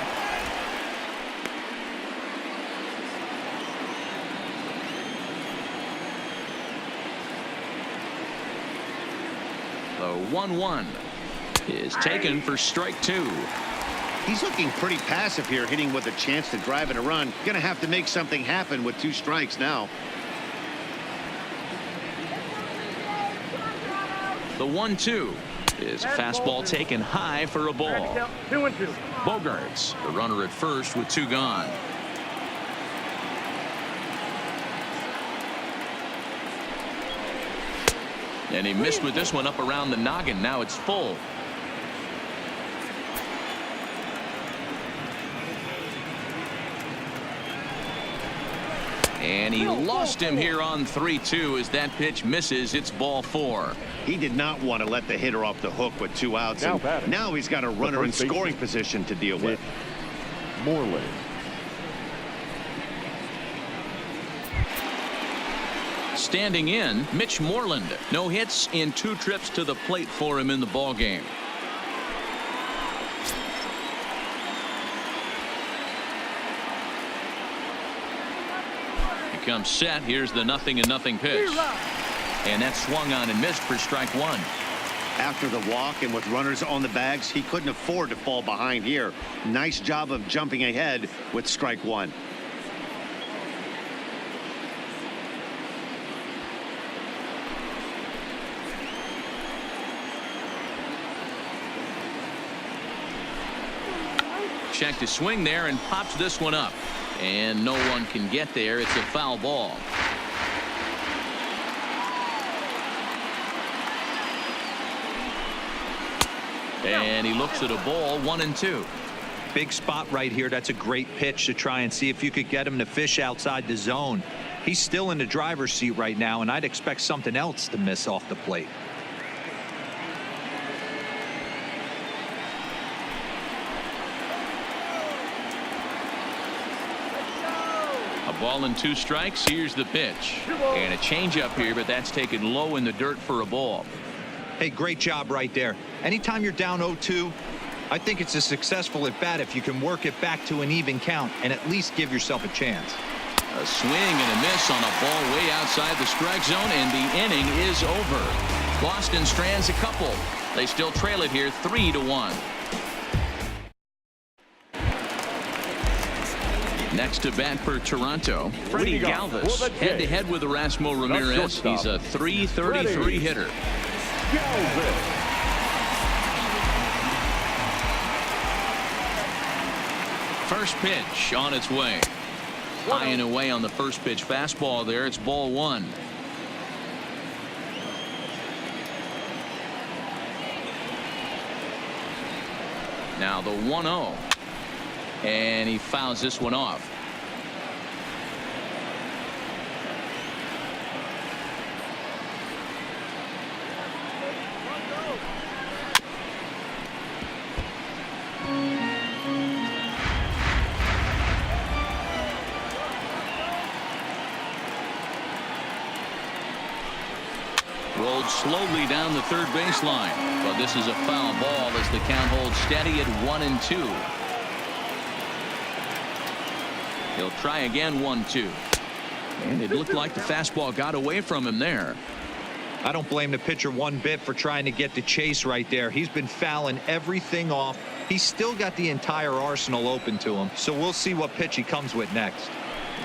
The 1-1 is taken for strike 2. He's looking pretty passive here, hitting with a chance to drive in a run. Going to have to make something happen with 2 strikes now. The 1-2 is a fastball taken high for a ball. 2-2. Bogaerts, the runner at first with 2 gone. And he missed with this one up around the noggin. Now it's full. And he lost him here on 3-2 as that pitch misses. It's ball 4. He did not want to let the hitter off the hook with 2 outs. Now he's got a runner in scoring position to deal with. Moreland. Standing in, Mitch Moreland. No hits in 2 trips to the plate for him in the ball game. Comes set. Here's the 0-0 pitch, and that swung on and missed for strike 1. After the walk and with runners on the bags, he couldn't afford to fall behind here. Nice job of jumping ahead with strike 1. Check to swing there and pops this one up. And no one can get there. It's a foul ball. And he looks at a ball 1-2. Big spot right here. That's a great pitch to try and see if you could get him to fish outside the zone. He's still in the driver's seat right now, and I'd expect something else to miss off the plate. Ball and 2 strikes. Here's the pitch. And a changeup here, but that's taken low in the dirt for a ball. Hey, great job right there. Anytime you're down 0-2, I think it's a successful at bat if you can work it back to an even count and at least give yourself a chance. A swing and a miss on a ball way outside the strike zone, and the inning is over. Boston strands a couple. They still trail it here 3-1. Next to bat for Toronto, Freddie Galvis, head-to-head with Erasmo Ramirez. He's a .333 hitter. First pitch on its way. High and away on the first pitch fastball there. It's ball one. Now the 1-0. And he fouls this one off. Rolled slowly down the third baseline, but this is a foul ball as the count holds steady at 1-2. He'll try again 1-2. And it looked like the fastball got away from him there. I don't blame the pitcher one bit for trying to get the chase right there. He's been fouling everything off. He's still got the entire arsenal open to him. So we'll see what pitch he comes with next.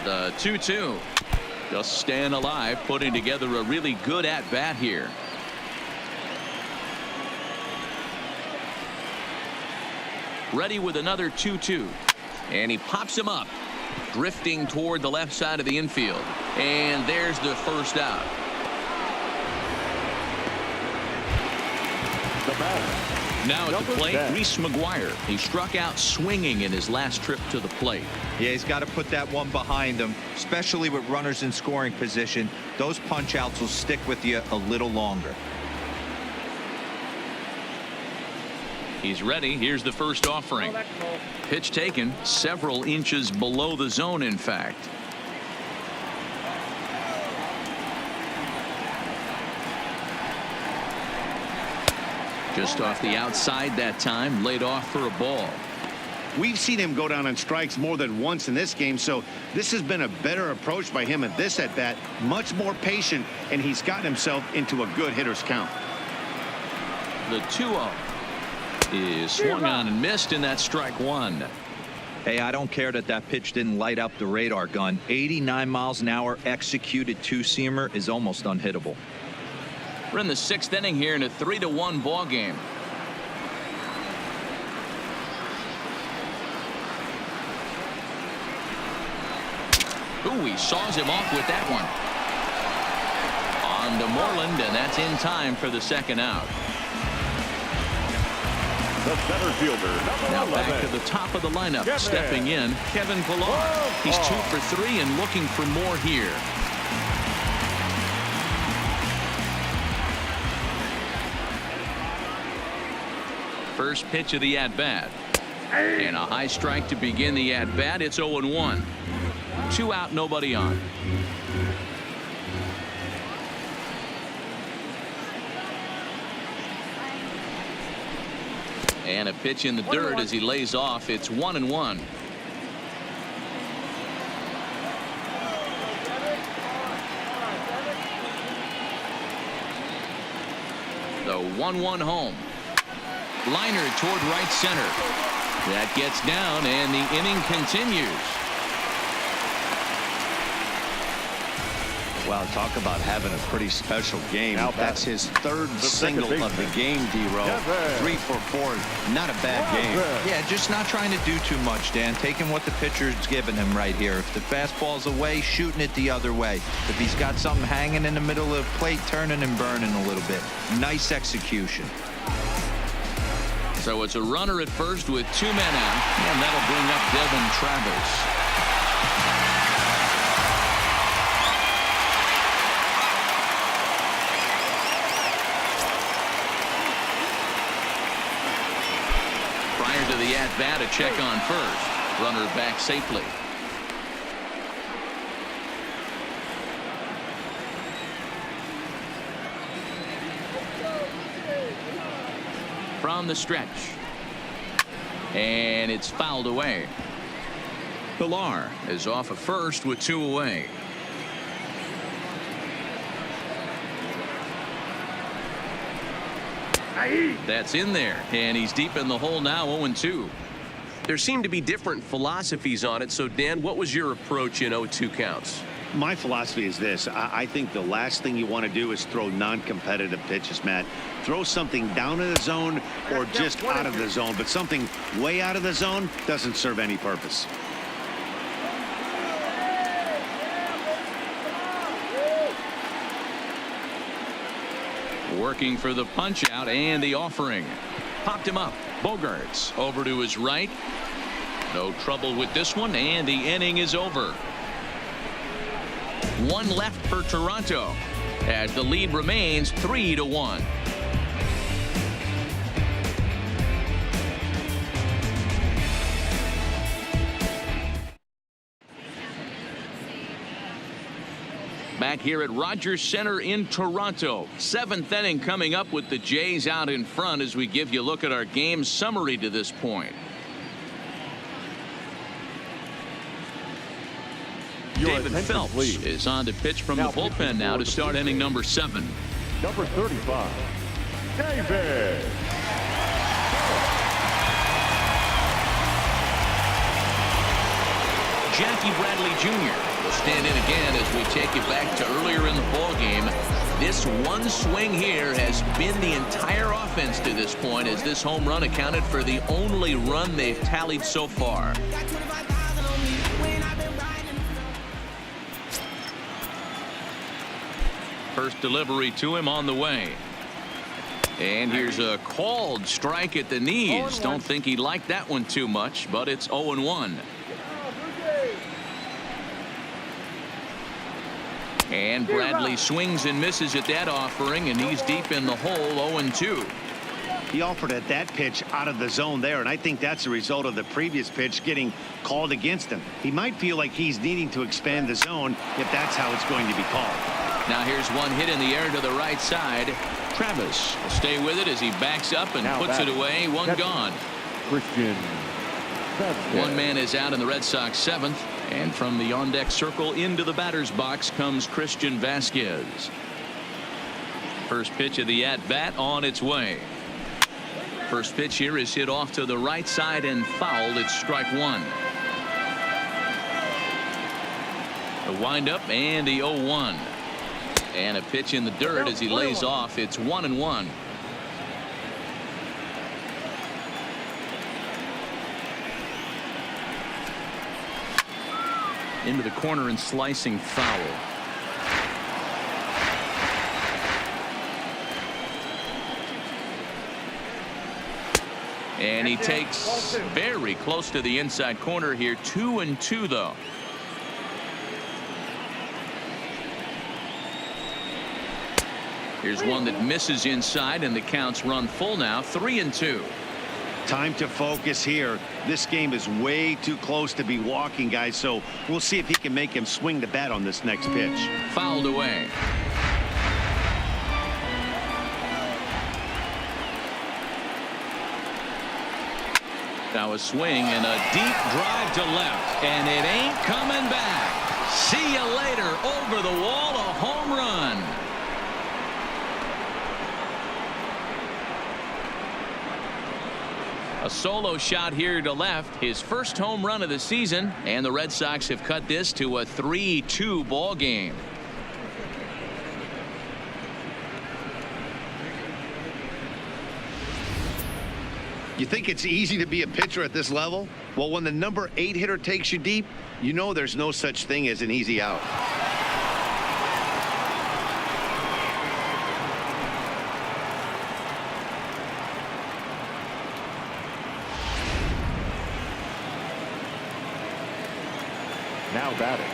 The 2-2. Just staying alive, putting together a really good at-bat here. Ready with another 2-2. And he pops him up. Drifting toward the left side of the infield. And there's the first out. Now at the plate, Reese McGuire. He struck out swinging in his last trip to the plate. Yeah, he's got to put that one behind him, especially with runners in scoring position. Those punch outs will stick with you a little longer. He's ready. Here's the first offering. Pitch taken several inches below the zone, in fact. Just off the outside that time, laid off for a ball. We've seen him go down on strikes more than once in this game, so this has been a better approach by him at this at bat. Much more patient, and he's gotten himself into a good hitter's count. The 2-0 is swung on and missed, and that's strike one. Hey, I don't care that that pitch didn't light up the radar gun. 89 miles an hour executed two-seamer is almost unhittable. We're in the 6th inning here in a 3-1 ball game. Ooh, he saws him off with that one. On to Moreland, and that's in time for the second out. The center fielder, Now back to the top of the lineup, stepping in, Kevin Pillar. He's 2 for 3 and looking for more here. First pitch of the at-bat. And a high strike to begin the at-bat. It's 0-1. 2 out, nobody on. And a pitch in the dirt as he lays off. It's 1-1. The 1-1 home. Liner toward right center. That gets down, and the inning continues. Well, talk about having a pretty special game. That's his third single of the game, D-Row. 3 for 4. Not a bad game. Yeah, just not trying to do too much, Dan. Taking what the pitcher's giving him right here. If the fastball's away, shooting it the other way. If he's got something hanging in the middle of the plate, turning and burning a little bit. Nice execution. So it's a runner at first with 2 men out, and that'll bring up Devin Travis. Prior to the at-bat, a check on first. Runner back safely. From the stretch. And it's fouled away. Pilar is off at first with 2 away. That's in there, and he's deep in the hole now, 0-2. There seem to be different philosophies on it. So, Dan, what was your approach in 0-2 counts? My philosophy is this. I think the last thing you want to do is throw non-competitive pitches, Matt. Throw something down in the zone or just out of the zone, but something way out of the zone doesn't serve any purpose. Working for the punch out and the offering. Popped him up. Bogarts over to his right. No trouble with this one, and the inning is over. 1 left for Toronto as the lead remains 3-1. Back here at Rogers Center in Toronto. 7th inning coming up with the Jays out in front as we give you a look at our game summary to this point. David Phelps is on to pitch from the bullpen now to start inning number 7. Number 35, David. Jackie Bradley Jr. will stand in again as we take you back to earlier in the ball game. This one swing here has been the entire offense to this point, as this home run accounted for the only run they've tallied so far. First delivery to him on the way. And here's a called strike at the knees. Don't think he liked that one too much, but it's 0-1. And Bradley swings and misses at that offering, and he's deep in the hole, 0-2. He offered at that pitch out of the zone there, and I think that's a result of the previous pitch getting called against him. He might feel like he's needing to expand the zone if that's how it's going to be called. Now here's one hit in the air to the right side. Travis will stay with it as he backs up and puts it away. One gone. Christian. One man is out in the Red Sox 7th. And from the on-deck circle into the batter's box comes Christian Vasquez. First pitch of the at-bat on its way. First pitch here is hit off to the right side and fouled. It's strike 1. The windup and the 0-1. And a pitch in the dirt as he lays off. It's 1-1. Into the corner and slicing foul. And he takes very close to the inside corner here. 2-2 though. Here's one that misses inside, and the counts run full now. 3-2. Time to focus here. This game is way too close to be walking, guys, so we'll see if he can make him swing the bat on this next pitch. Fouled away. Now a swing and a deep drive to left, and it ain't coming back. See you later. Over the wall, a home run. A solo shot here to left, his first home run of the season, and the Red Sox have cut this to a 3-2 ball game. You think it's easy to be a pitcher at this level? Well, when the number 8 hitter takes you deep, you know there's no such thing as an easy out. Now batting,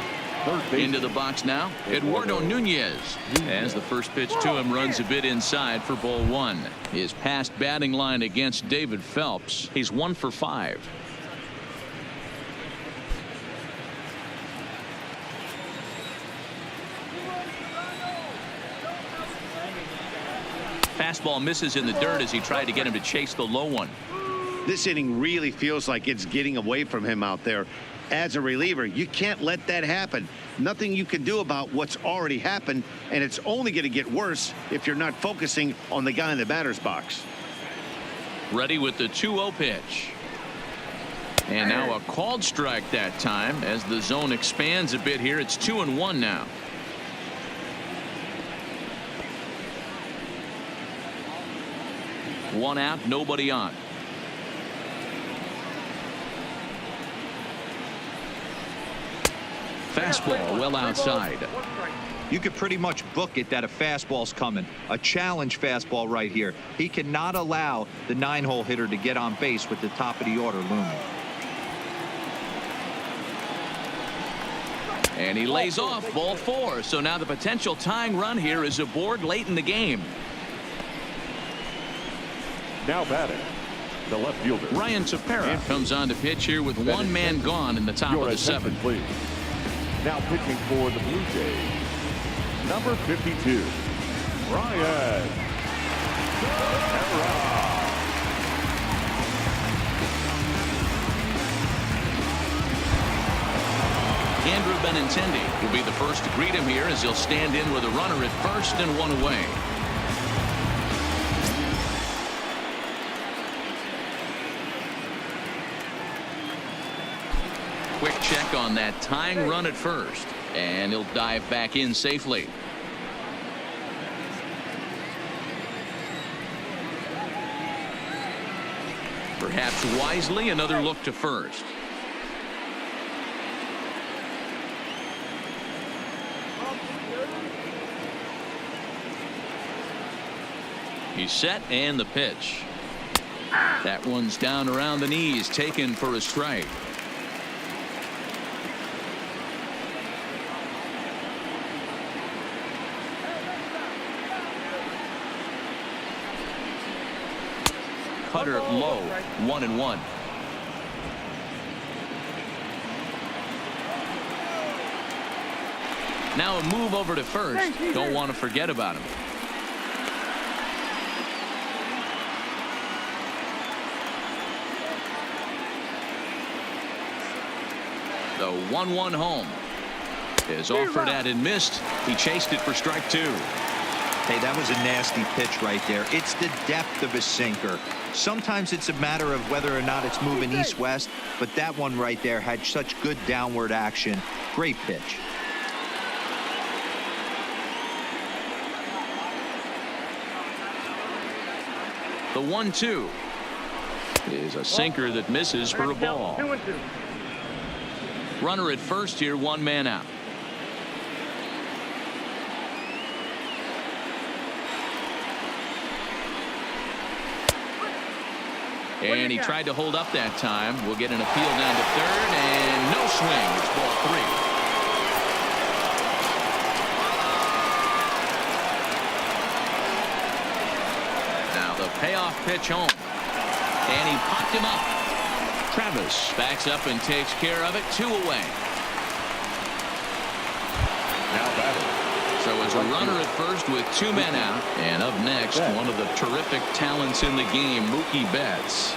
third base. Into the box now, Eduardo Nunez. As the first pitch to him runs a bit inside for ball 1. His past batting line against David Phelps, he's 1 for 5. Fastball misses in the dirt as he tried to get him to chase the low one. This inning really feels like it's getting away from him out there. As a reliever, you can't let that happen. Nothing you can do about what's already happened, and it's only going to get worse if you're not focusing on the guy in the batter's box. Ready with the 2-0 pitch. And now a called strike that time as the zone expands a bit here. It's 2-1 now. One out, nobody on. Fastball well outside. You could pretty much book it that a fastball's coming. A challenge fastball right here. He cannot allow the 9-hole hitter to get on base with the top of the order looming. And he lays off ball 4. So now the potential tying run here is aboard late in the game. Now batting, the left fielder. Ryan Tepera comes on to pitch here with one man gone in the top of the 7th. Please. Now pitching for the Blue Jays, number 52, Ryan Tepera. Andrew Benintendi will be the first to greet him here as he'll stand in with a runner at first and one away. Quick check on that tying run at first, and he'll dive back in safely. Perhaps wisely, another look to first. He's set, and the pitch. That one's down around the knees, taken for a strike. Cutter low, 1-1. Now a move over to first. Don't want to forget about him. The 1-1 home is offered at and missed. He chased it for strike 2. Hey, that was a nasty pitch right there. It's the depth of a sinker. Sometimes it's a matter of whether or not it's moving east-west, but that one right there had such good downward action. Great pitch. The 1-2 is a sinker that misses for a ball. 2-2. Runner at first here, one man out. And he tried to hold up that time. We'll get an appeal down to third, and no swing. It's ball 3. Now the payoff pitch home. And he popped him up. Travis backs up and takes care of it. 2 away. Now batting. So it's a runner at first with 2 men out. And up next, one of the terrific talents in the game, Mookie Betts.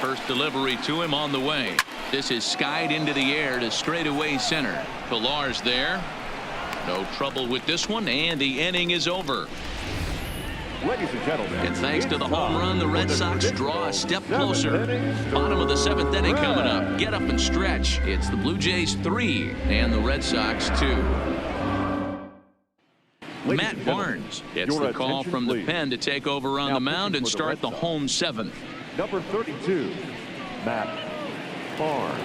First delivery to him on the way. This is skied into the air to straightaway center. Pilar's there. No trouble with this one, and the inning is over. Ladies and gentlemen, And thanks to the home run, the Red Sox draw a step closer. Bottom of the 7th inning coming up. Get up and stretch. It's the Blue Jays 3 and the Red Sox 2. Matt Barnes gets the call from the pen to take over on the mound and start the home 7th. Number 32, Matt Barnes.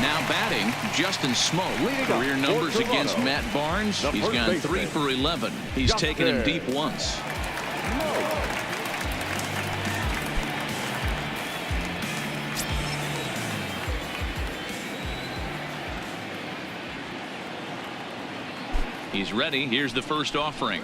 Now batting, Justin Smoke. Career numbers against Matt Barnes. He's gone 3 for 11. He's taken him deep once. He's ready. Here's the first offering.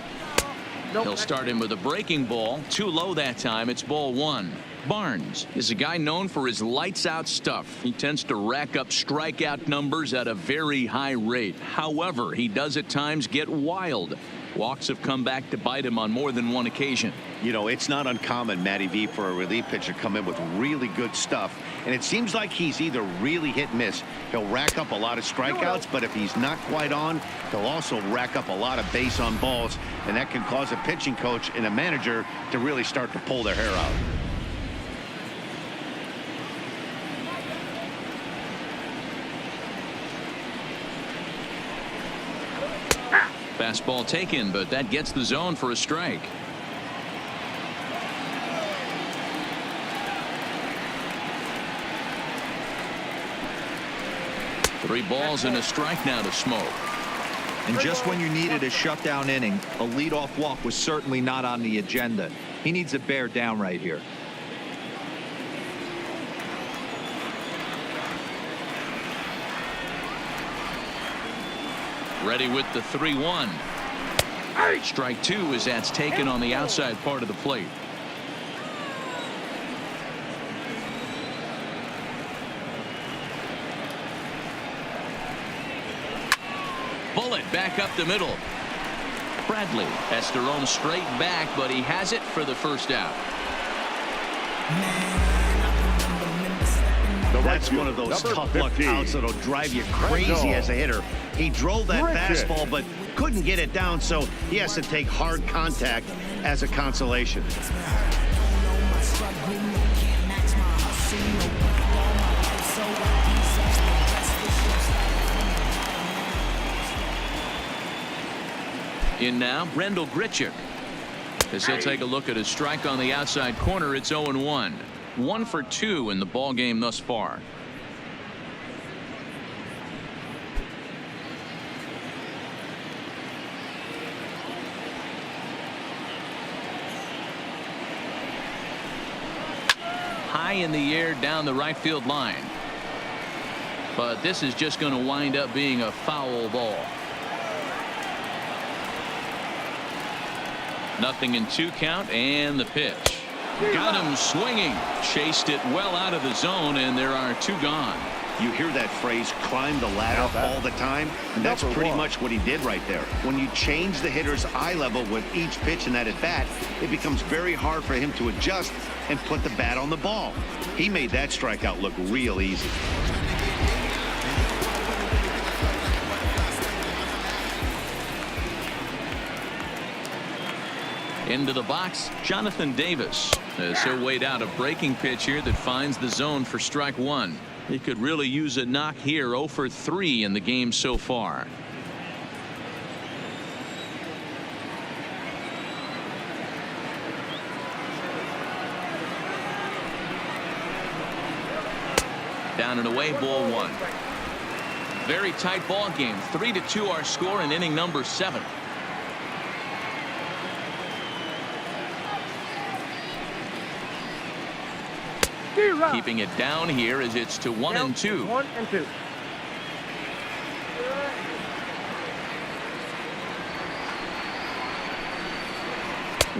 He'll start him with a breaking ball. Too low that time. It's ball 1. Barnes is a guy known for his lights-out stuff. He tends to rack up strikeout numbers at a very high rate. However, he does at times get wild. Walks have come back to bite him on more than one occasion. You know, it's not uncommon, Matty V, for a relief pitcher to come in with really good stuff. And it seems like he's either really hit and miss. He'll rack up a lot of strikeouts, but if he's not quite on, he'll also rack up a lot of base on balls. And that can cause a pitching coach and a manager to really start to pull their hair out. Fastball taken, but that gets the zone for a strike. Three balls and a strike now to Smoke. And just when you needed a shutdown inning, a leadoff walk was certainly not on the agenda. He needs to bear down right here. Ready with the 3-1. Strike two as that's taken on the outside part of the plate. Bullet back up the middle. Bradley has to roam straight back, but he has it for the first out. That's one of those tough luck outs that'll drive you crazy as a hitter. He drove that fastball, but couldn't get it down, so he has to take hard contact as a consolation. In now, Brendel Grichuk. As he'll take a look at his strike on the outside corner, it's 0-1. 1 for 2 in the ball game thus far. High in the air down the right field line. But this is just going to wind up being a foul ball. Nothing in 2 count, and the pitch. Got him swinging. Chased it well out of the zone, and there are 2 gone. You hear that phrase, climb the ladder, all the time, and that's pretty much what he did right there. When you change the hitter's eye level with each pitch in that at-bat, it becomes very hard for him to adjust and put the bat on the ball. He made that strikeout look real easy. Into the box, Jonathan Davis, as he'll wait out a breaking pitch here that finds the zone for strike 1. He could really use a knock here. 0 for 3 in the game so far. Down and away, ball 1. Very tight ball game. 3-2 our score in inning number 7. Keeping it down here as it's to 1-2. 1-2.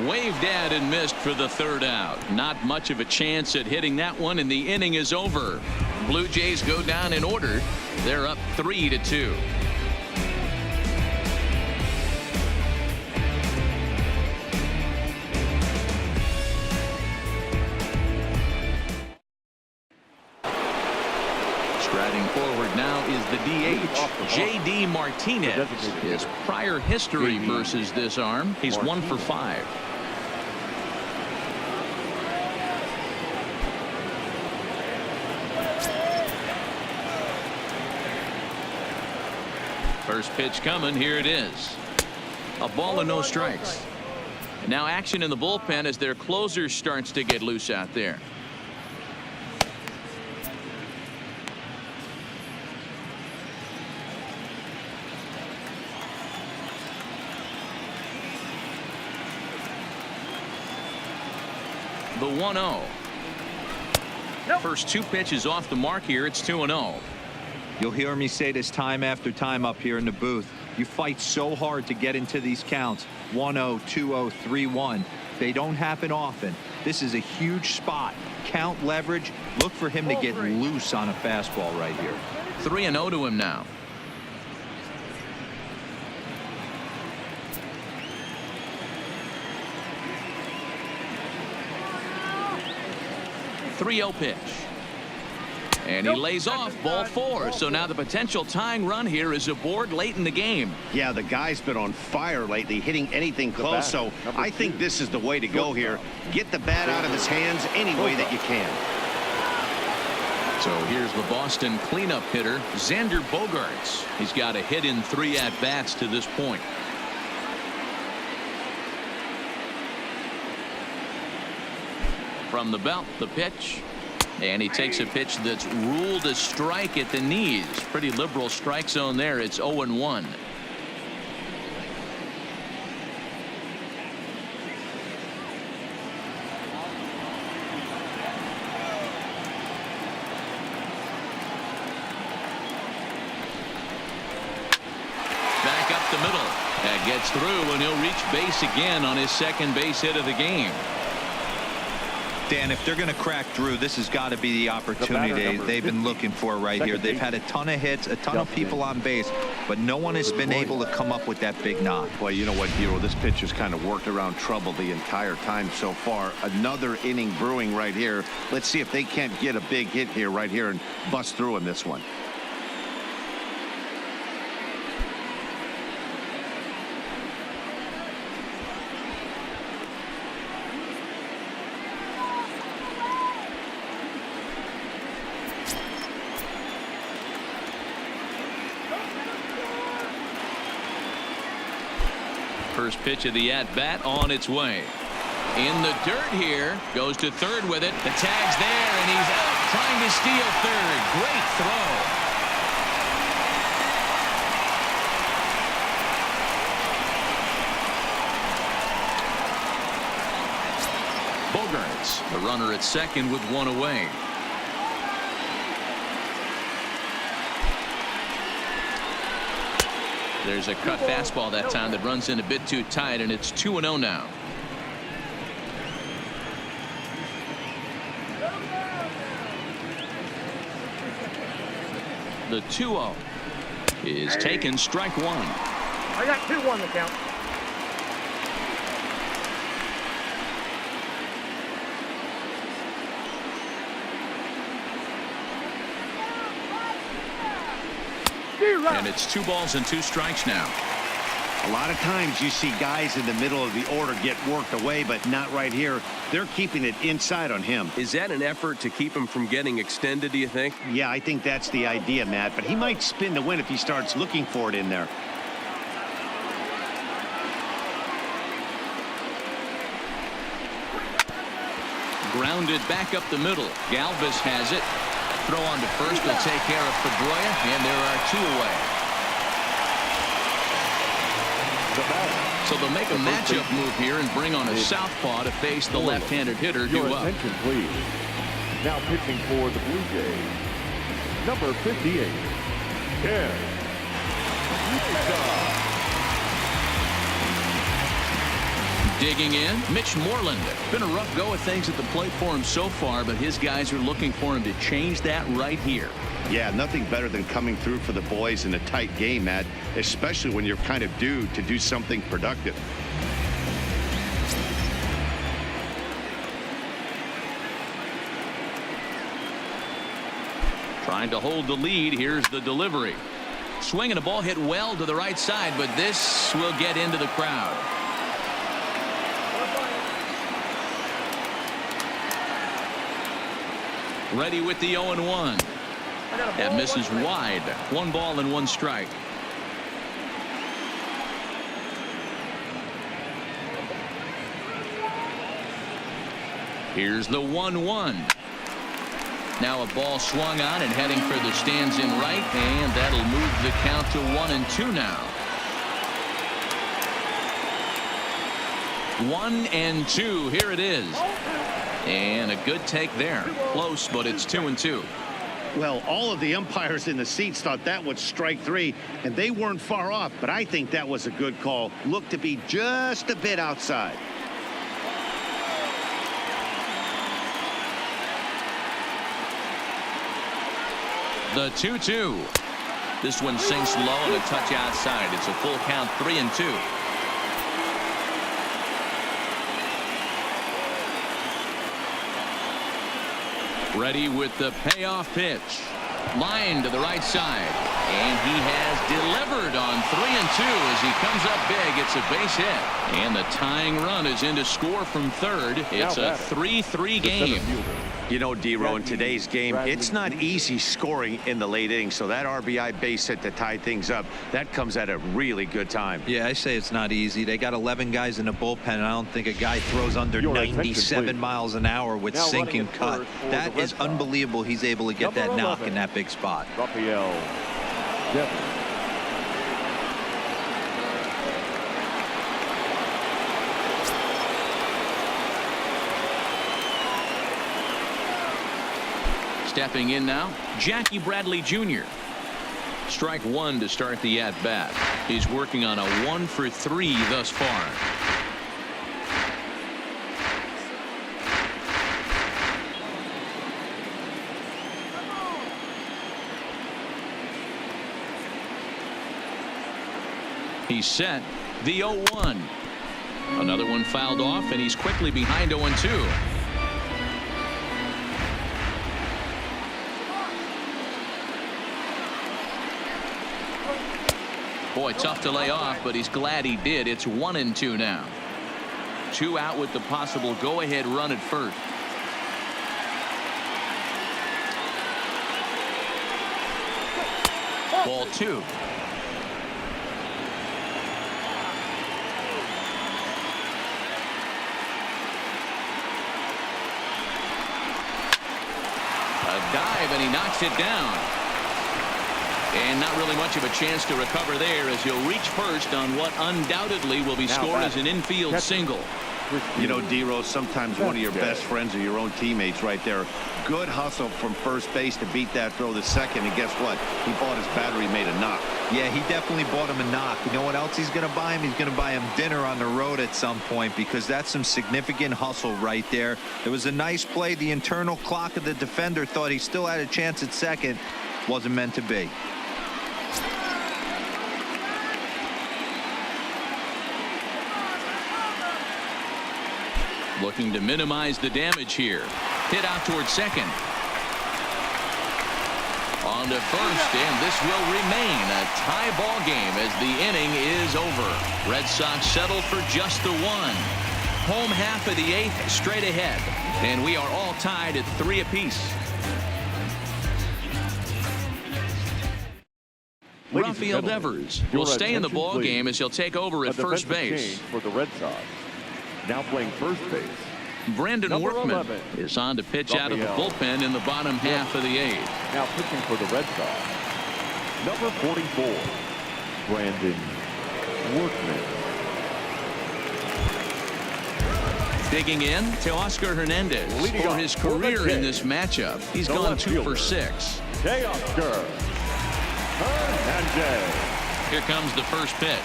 Waved at and missed for the 3rd out. Not much of a chance at hitting that one, and the inning is over. Blue Jays go down in order. They're up 3-2. Striding forward now is the DH, J.D. Martinez. His prior history versus this arm, he's 1 for 5. First pitch coming. Here it is. A ball and no strikes. Now action in the bullpen as their closer starts to get loose out there. The 1-0. First 2 pitches off the mark here. It's 2-0. You'll hear me say this time after time up here in the booth. You fight so hard to get into these counts. 1-0, 2-0, 3-1. They don't happen often. This is a huge spot. count leverage. Look for him to get loose on a fastball right here. 3-0 to him now. .3-0 pitch. And he lays off ball 4. So now the potential tying run here is aboard late in the game. Yeah, the guy's been on fire lately, hitting anything close. So I think this is the way to go here. Get the bat out of his hands any way that you can. So here's the Boston cleanup hitter, Xander Bogaerts. He's got a hit in 3 at-bats to this point. From the belt, the pitch. And he takes a pitch that's ruled a strike at the knees. Pretty liberal strike zone there. It's 0-1. Back up the middle. That gets through, and he'll reach base again on his second base hit of the game. Dan, if they're going to crack through, this has got to be the opportunity they've been looking for right here. They've had a ton of hits, a ton of people on base, but no one has been able to come up with that big knock. Well, you know what, Hero? This pitch has kind of worked around trouble the entire time so far. Another inning brewing right here. Let's see if they can't get a big hit here right here and bust through in this one. First pitch of the at-bat on its way. In the dirt here. Goes to third with it. The tag's there, and he's out trying to steal third. Great throw. Bogaerts, the runner at second with 1 away. There's a cut fastball that time that runs in a bit too tight, and it's 2-0 now. The 2-0 is taken, strike 1. I got 2-1 the count. And it's 2 balls and 2 strikes now. A lot of times you see guys in the middle of the order get worked away, but not right here. They're keeping it inside on him. Is that an effort to keep him from getting extended, do you think? Yeah, I think that's the idea, Matt, but he might spin the win if he starts looking for it in there. Grounded back up the middle. Galvis has it. Throw on to first will take care of Pedroia, and there are 2 away. So they'll make a matchup move here and bring on a southpaw to face the left-handed hitter due up. Attention, please. Now pitching for the Blue Jays, number 58, Ken. Digging in, Mitch Moreland. Been a rough go of things at the plate for him so far, but his guys are looking for him to change that right here. Yeah, nothing better than coming through for the boys in a tight game, Matt, especially when you're kind of due to do something productive. Trying to hold the lead. Here's the delivery. Swinging a ball hit well to the right side, but this will get into the crowd. Ready with the 0-1. That misses wide. 1 ball and 1 strike. Here's the 1-1. Now a ball swung on and heading for the stands in right, and that'll move the count to 1-2 now. 1-2. Here it is. And a good take there. Close, but it's 2-2. Well, all of the umpires in the seats thought that was strike 3, and they weren't far off, but I think that was a good call. Looked to be just a bit outside. The 2-2. This one sinks low and a touch outside. It's a full count, 3-2. Ready with the payoff pitch. Line to the right side. And he has delivered on 3-2 as he comes up big. It's a base hit. And the tying run is in to score from third. It's a 3-3 game. You know, D-Row, in today's game, it's not easy scoring in the late innings. So that RBI base hit to tie things up, that comes at a really good time. Yeah, I say it's not easy. They got 11 guys in the bullpen. I don't think a guy throws under 97 miles an hour with sink and cut. That is unbelievable. He's able to get that knock in that big spot. Rafael Devers. Stepping in now, Jackie Bradley Jr. Strike one to start the at-bat. He's working on a 1-for-3 thus far. He's set. The 0-1. Another one fouled off, and he's quickly behind 0-2. Boy, tough to lay off, but he's glad he did. It's 1-2 now. 2 out with the possible go-ahead run at first. Ball 2. A dive, and he knocks it down. And not really much of a chance to recover there as he'll reach first on what undoubtedly will be scored as an infield single. You know, D-Rose, sometimes one of your best friends are your own teammates right there. Good hustle from first base to beat that throw to second. And guess what? He bought his battery, made a knock. Yeah, he definitely bought him a knock. You know what else he's going to buy him? He's going to buy him dinner on the road at some point, because that's some significant hustle right there. It was a nice play. The internal clock of the defender thought he still had a chance at second. Wasn't meant to be. Looking to minimize the damage here. Hit out towards second. On to first, and this will remain a tie ball game as the inning is over. Red Sox settle for just the 1. Home half of the 8th straight ahead, and we are all tied at 3 apiece. Rafael Devers will stay in the ball game as he'll take over at first base. For the Red Sox. Now playing first base. Brandon Workman 11. Is on to pitch out of the bullpen in the bottom half of the 8th. Now pitching for the Red Sox, number 44, Brandon Workman. Digging in to Oscar Hernandez for his career in this matchup. He's gone 2 for 6. Oscar Hernandez. Here comes the first pitch.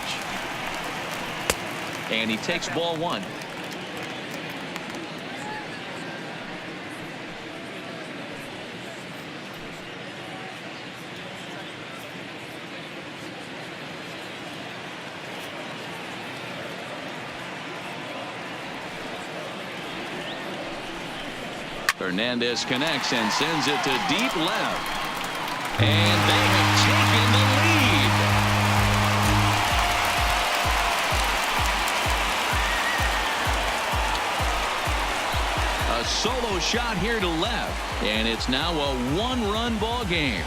And he takes ball 1. Hernandez connects and sends it to deep left. And they have taken the lead. A solo shot here to left, and it's now a 1-run ball game.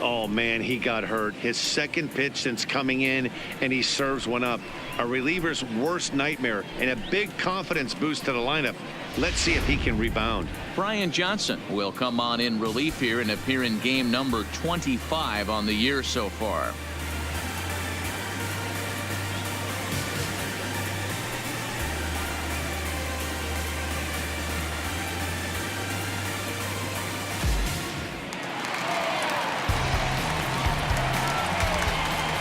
Oh, man, he got hurt. His second pitch since coming in, and he serves one up. A reliever's worst nightmare and a big confidence boost to the lineup. Let's see if he can rebound. Brian Johnson will come on in relief here and appear in game number 25 on the year so far.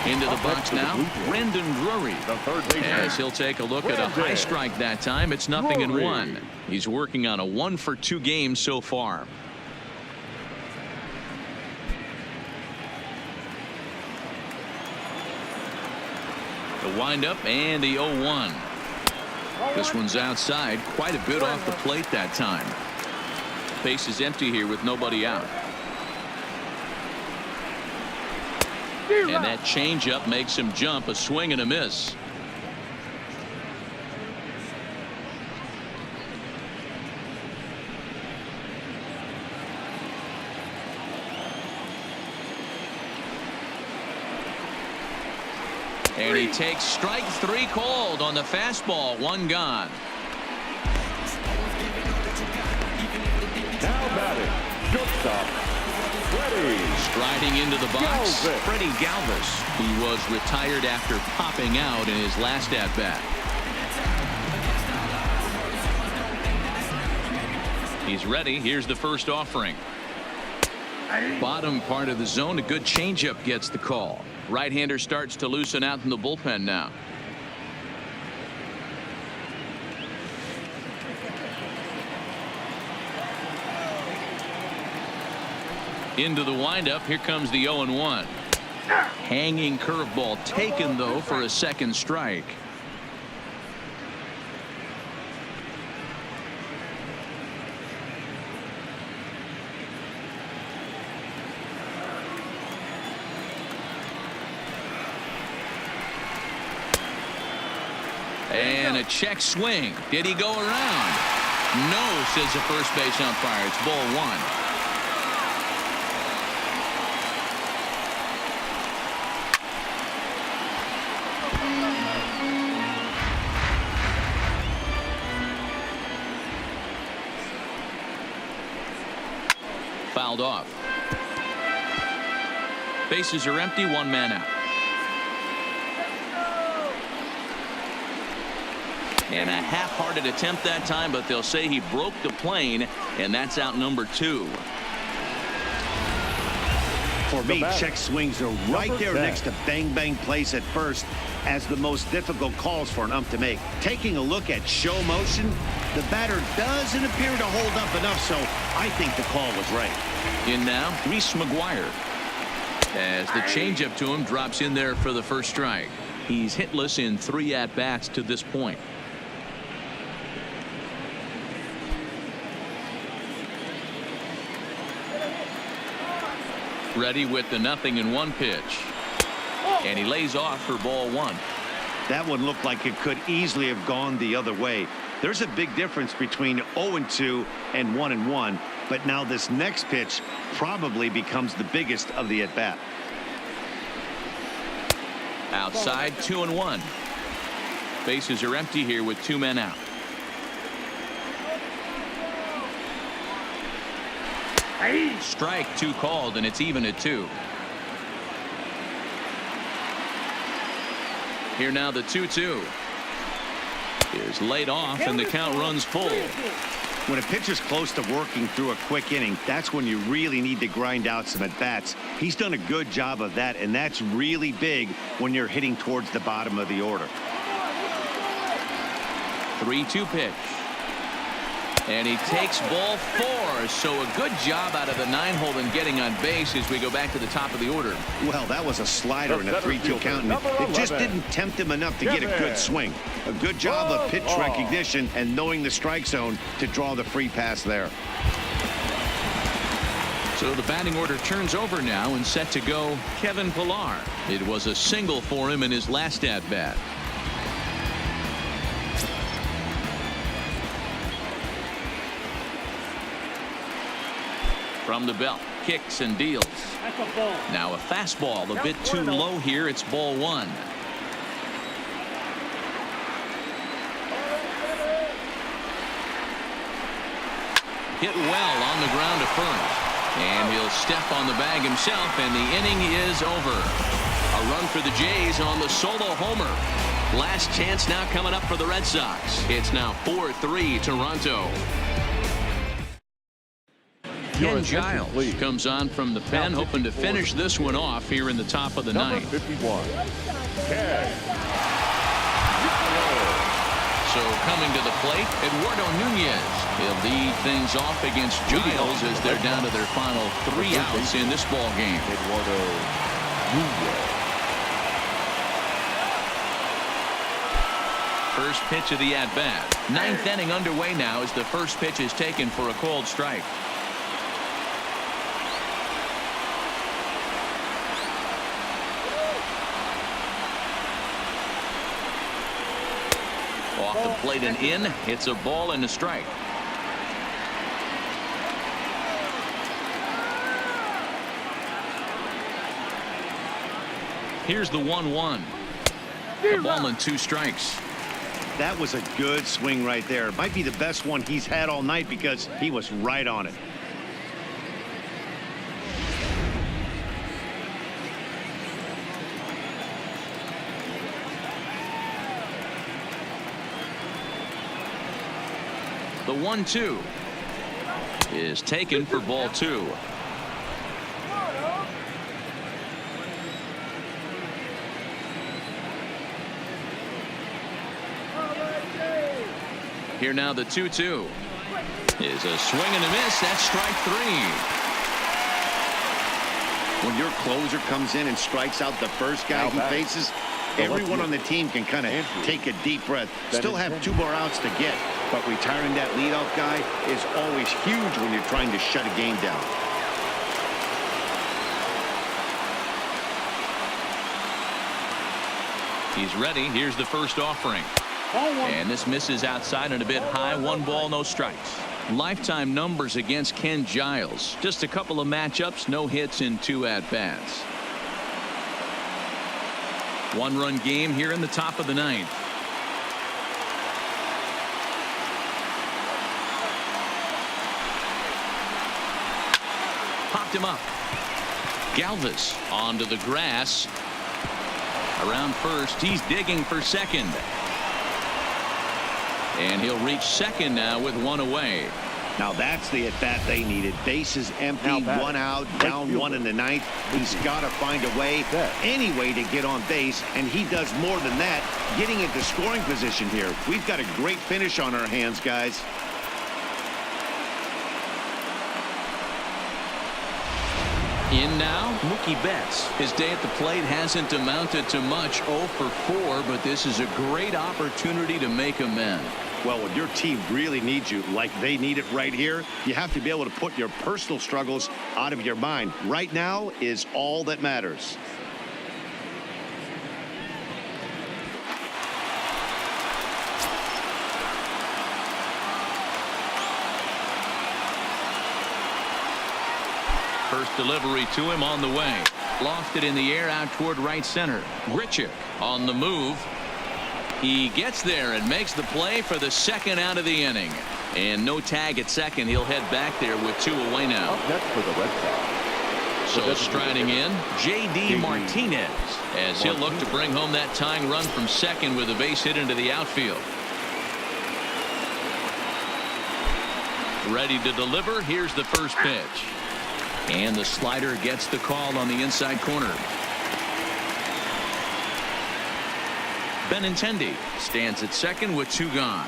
Into the box now, Brendan Drury. The third baseman. As he'll take a look at a high strike that time. It's 0-1. He's working on a 1-for-2 game so far. The windup and the 0-1. This one's outside, quite a bit off the plate that time. Base is empty here with nobody out. And that changeup makes him jump. A swing and a miss. And he takes strike 3 called on the fastball. 1 gone. Now batting, shortstop, Freddie. Striding into the box, Galvis. Freddie Galvis. He was retired after popping out in his last at-bat. He's ready. Here's the first offering. Bottom part of the zone. A good changeup gets the call. Right-hander starts to loosen out in the bullpen now. Into the windup. Here comes the 0-1. Hanging curveball taken, though, for a second strike. And a check swing. Did he go around? No, says the first base umpire. It's ball 1. Fouled off. Bases are empty. 1 man out. And a half-hearted attempt that time, but they'll say he broke the plane, and that's out number 2. For me, check swings are right there next to bang-bang plays at first as the most difficult calls for an ump to make. Taking a look at show motion, the batter doesn't appear to hold up enough, so I think the call was right. In now, Reese McGuire. As the changeup to him drops in there for the first strike. He's hitless in 3 at-bats to this point. Ready with the 0-1 pitch. And he lays off for ball 1. That one looked like it could easily have gone the other way. There's a big difference between 0-2 and 1-1, but now this next pitch probably becomes the biggest of the at-bat. Outside, 2-1. Bases are empty here with 2 men out. Strike 2 called, and it's even at 2. Here now the 2-2 is laid off, and the count runs full. When a pitcher's close to working through a quick inning, that's when you really need to grind out some at-bats. He's done a good job of that, and that's really big when you're hitting towards the bottom of the order. 3-2 pitch. And he takes ball 4. So a good job out of the 9-hole in getting on base as we go back to the top of the order. Well, that was a slider in a 3-2 count, and it just didn't tempt him enough to get a good swing. A good job of pitch recognition and knowing the strike zone to draw the free pass there. So the batting order turns over now, and set to go Kevin Pillar. It was a single for him in his last at-bat. From the belt, kicks and deals. Now a fastball a bit too low here. It's ball 1. Hit well on the ground to first. And he'll step on the bag himself, and the inning is over. A run for the Jays on the solo homer. Last chance now coming up for the Red Sox. It's now 4-3 Toronto. Ken attention, Giles please. comes on from the pen, hoping to finish this one off here in the top of the Number ninth. 51, Ken. So coming to the plate, Eduardo Nunez. He'll lead things off against Giles as they're down to their final 3 outs in this ball game. Eduardo Nunez. First pitch of the at-bat. Ninth inning underway now as the first pitch is taken for a called strike. Off the plate and in. It's a ball and a strike. Here's the 1-1. A ball and 2 strikes. That was a good swing right there. Might be the best one he's had all night because he was right on it. The 1-2 is taken for ball 2. Here now the 2-2 is a swing and a miss. That's strike 3. When your closer comes in and strikes out the first guy he faces, everyone on the team can kind of take a deep breath. Still have 2 more outs to get, but retiring that leadoff guy is always huge when you're trying to shut a game down. He's ready. Here's the first offering. And this misses outside and a bit high. 1 ball, no strikes. Lifetime numbers against Ken Giles. Just a couple of matchups, no hits in 2 at-bats. 1-run game here in the top of the 9th. Popped him up. Galvis onto the grass. Around first, he's digging for second. And he'll reach second now with 1 away. Now that's the at-bat they needed. Bases empty, 1 out, down 1 in the 9th. He's got to find a way, any way to get on base, and he does more than that, getting into scoring position here. We've got a great finish on our hands, guys. In now, Mookie Betts. His day at the plate hasn't amounted to much. 0 for 4, but this is a great opportunity to make amends. Well, when your team really needs you, like they need it right here, you have to be able to put your personal struggles out of your mind. Right now is all that matters. First delivery to him on the way. Lofted in the air out toward right center. Grichuk on the move. He gets there and makes the play for the second out of the inning. And no tag at second. He'll head back there with 2 away now. Up next for the Red Sox. So striding in, J.D. Martinez, as he'll look to bring home that tying run from second with a base hit into the outfield. Ready to deliver. Here's the first pitch. And the slider gets the call on the inside corner. Benintendi stands at second with 2 gone.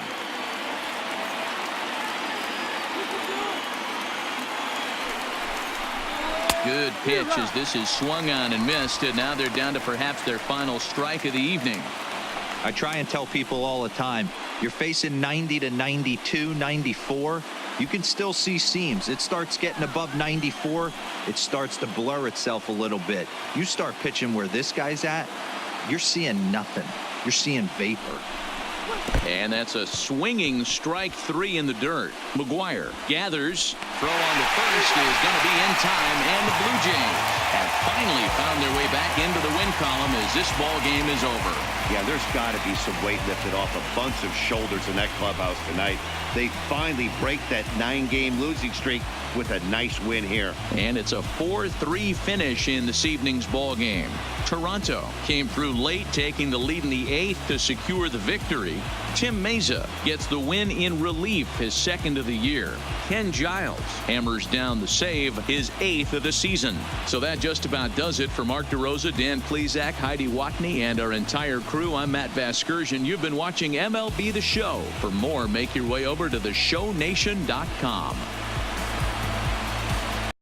Good pitch as this is swung on and missed, and now they're down to perhaps their final strike of the evening. I try and tell people all the time, you're facing 90 to 92, 94. You can still see seams. It starts getting above 94. It starts to blur itself a little bit. You start pitching where this guy's at, you're seeing nothing. You're seeing vapor. And that's a swinging strike 3 in the dirt. McGuire gathers. Throw on to first is going to be in time, and the Blue Jays have finally found their way back into the win column as this ball game is over. Yeah, there's got to be some weight lifted off a bunch of shoulders in that clubhouse tonight. They finally break that 9-game losing streak with a nice win here. And it's a 4-3 finish in this evening's ball game. Toronto came through late, taking the lead in the 8th to secure the victory. Tim Meza gets the win in relief, his 2nd of the year. Ken Giles hammers down the save, his 8th of the season. So that just about does it. For Mark DeRosa, Dan Plezak, Heidi Watney, and our entire crew, I'm Matt Vasgersian. You've been watching MLB The Show. For more, make your way over to theshownation.com.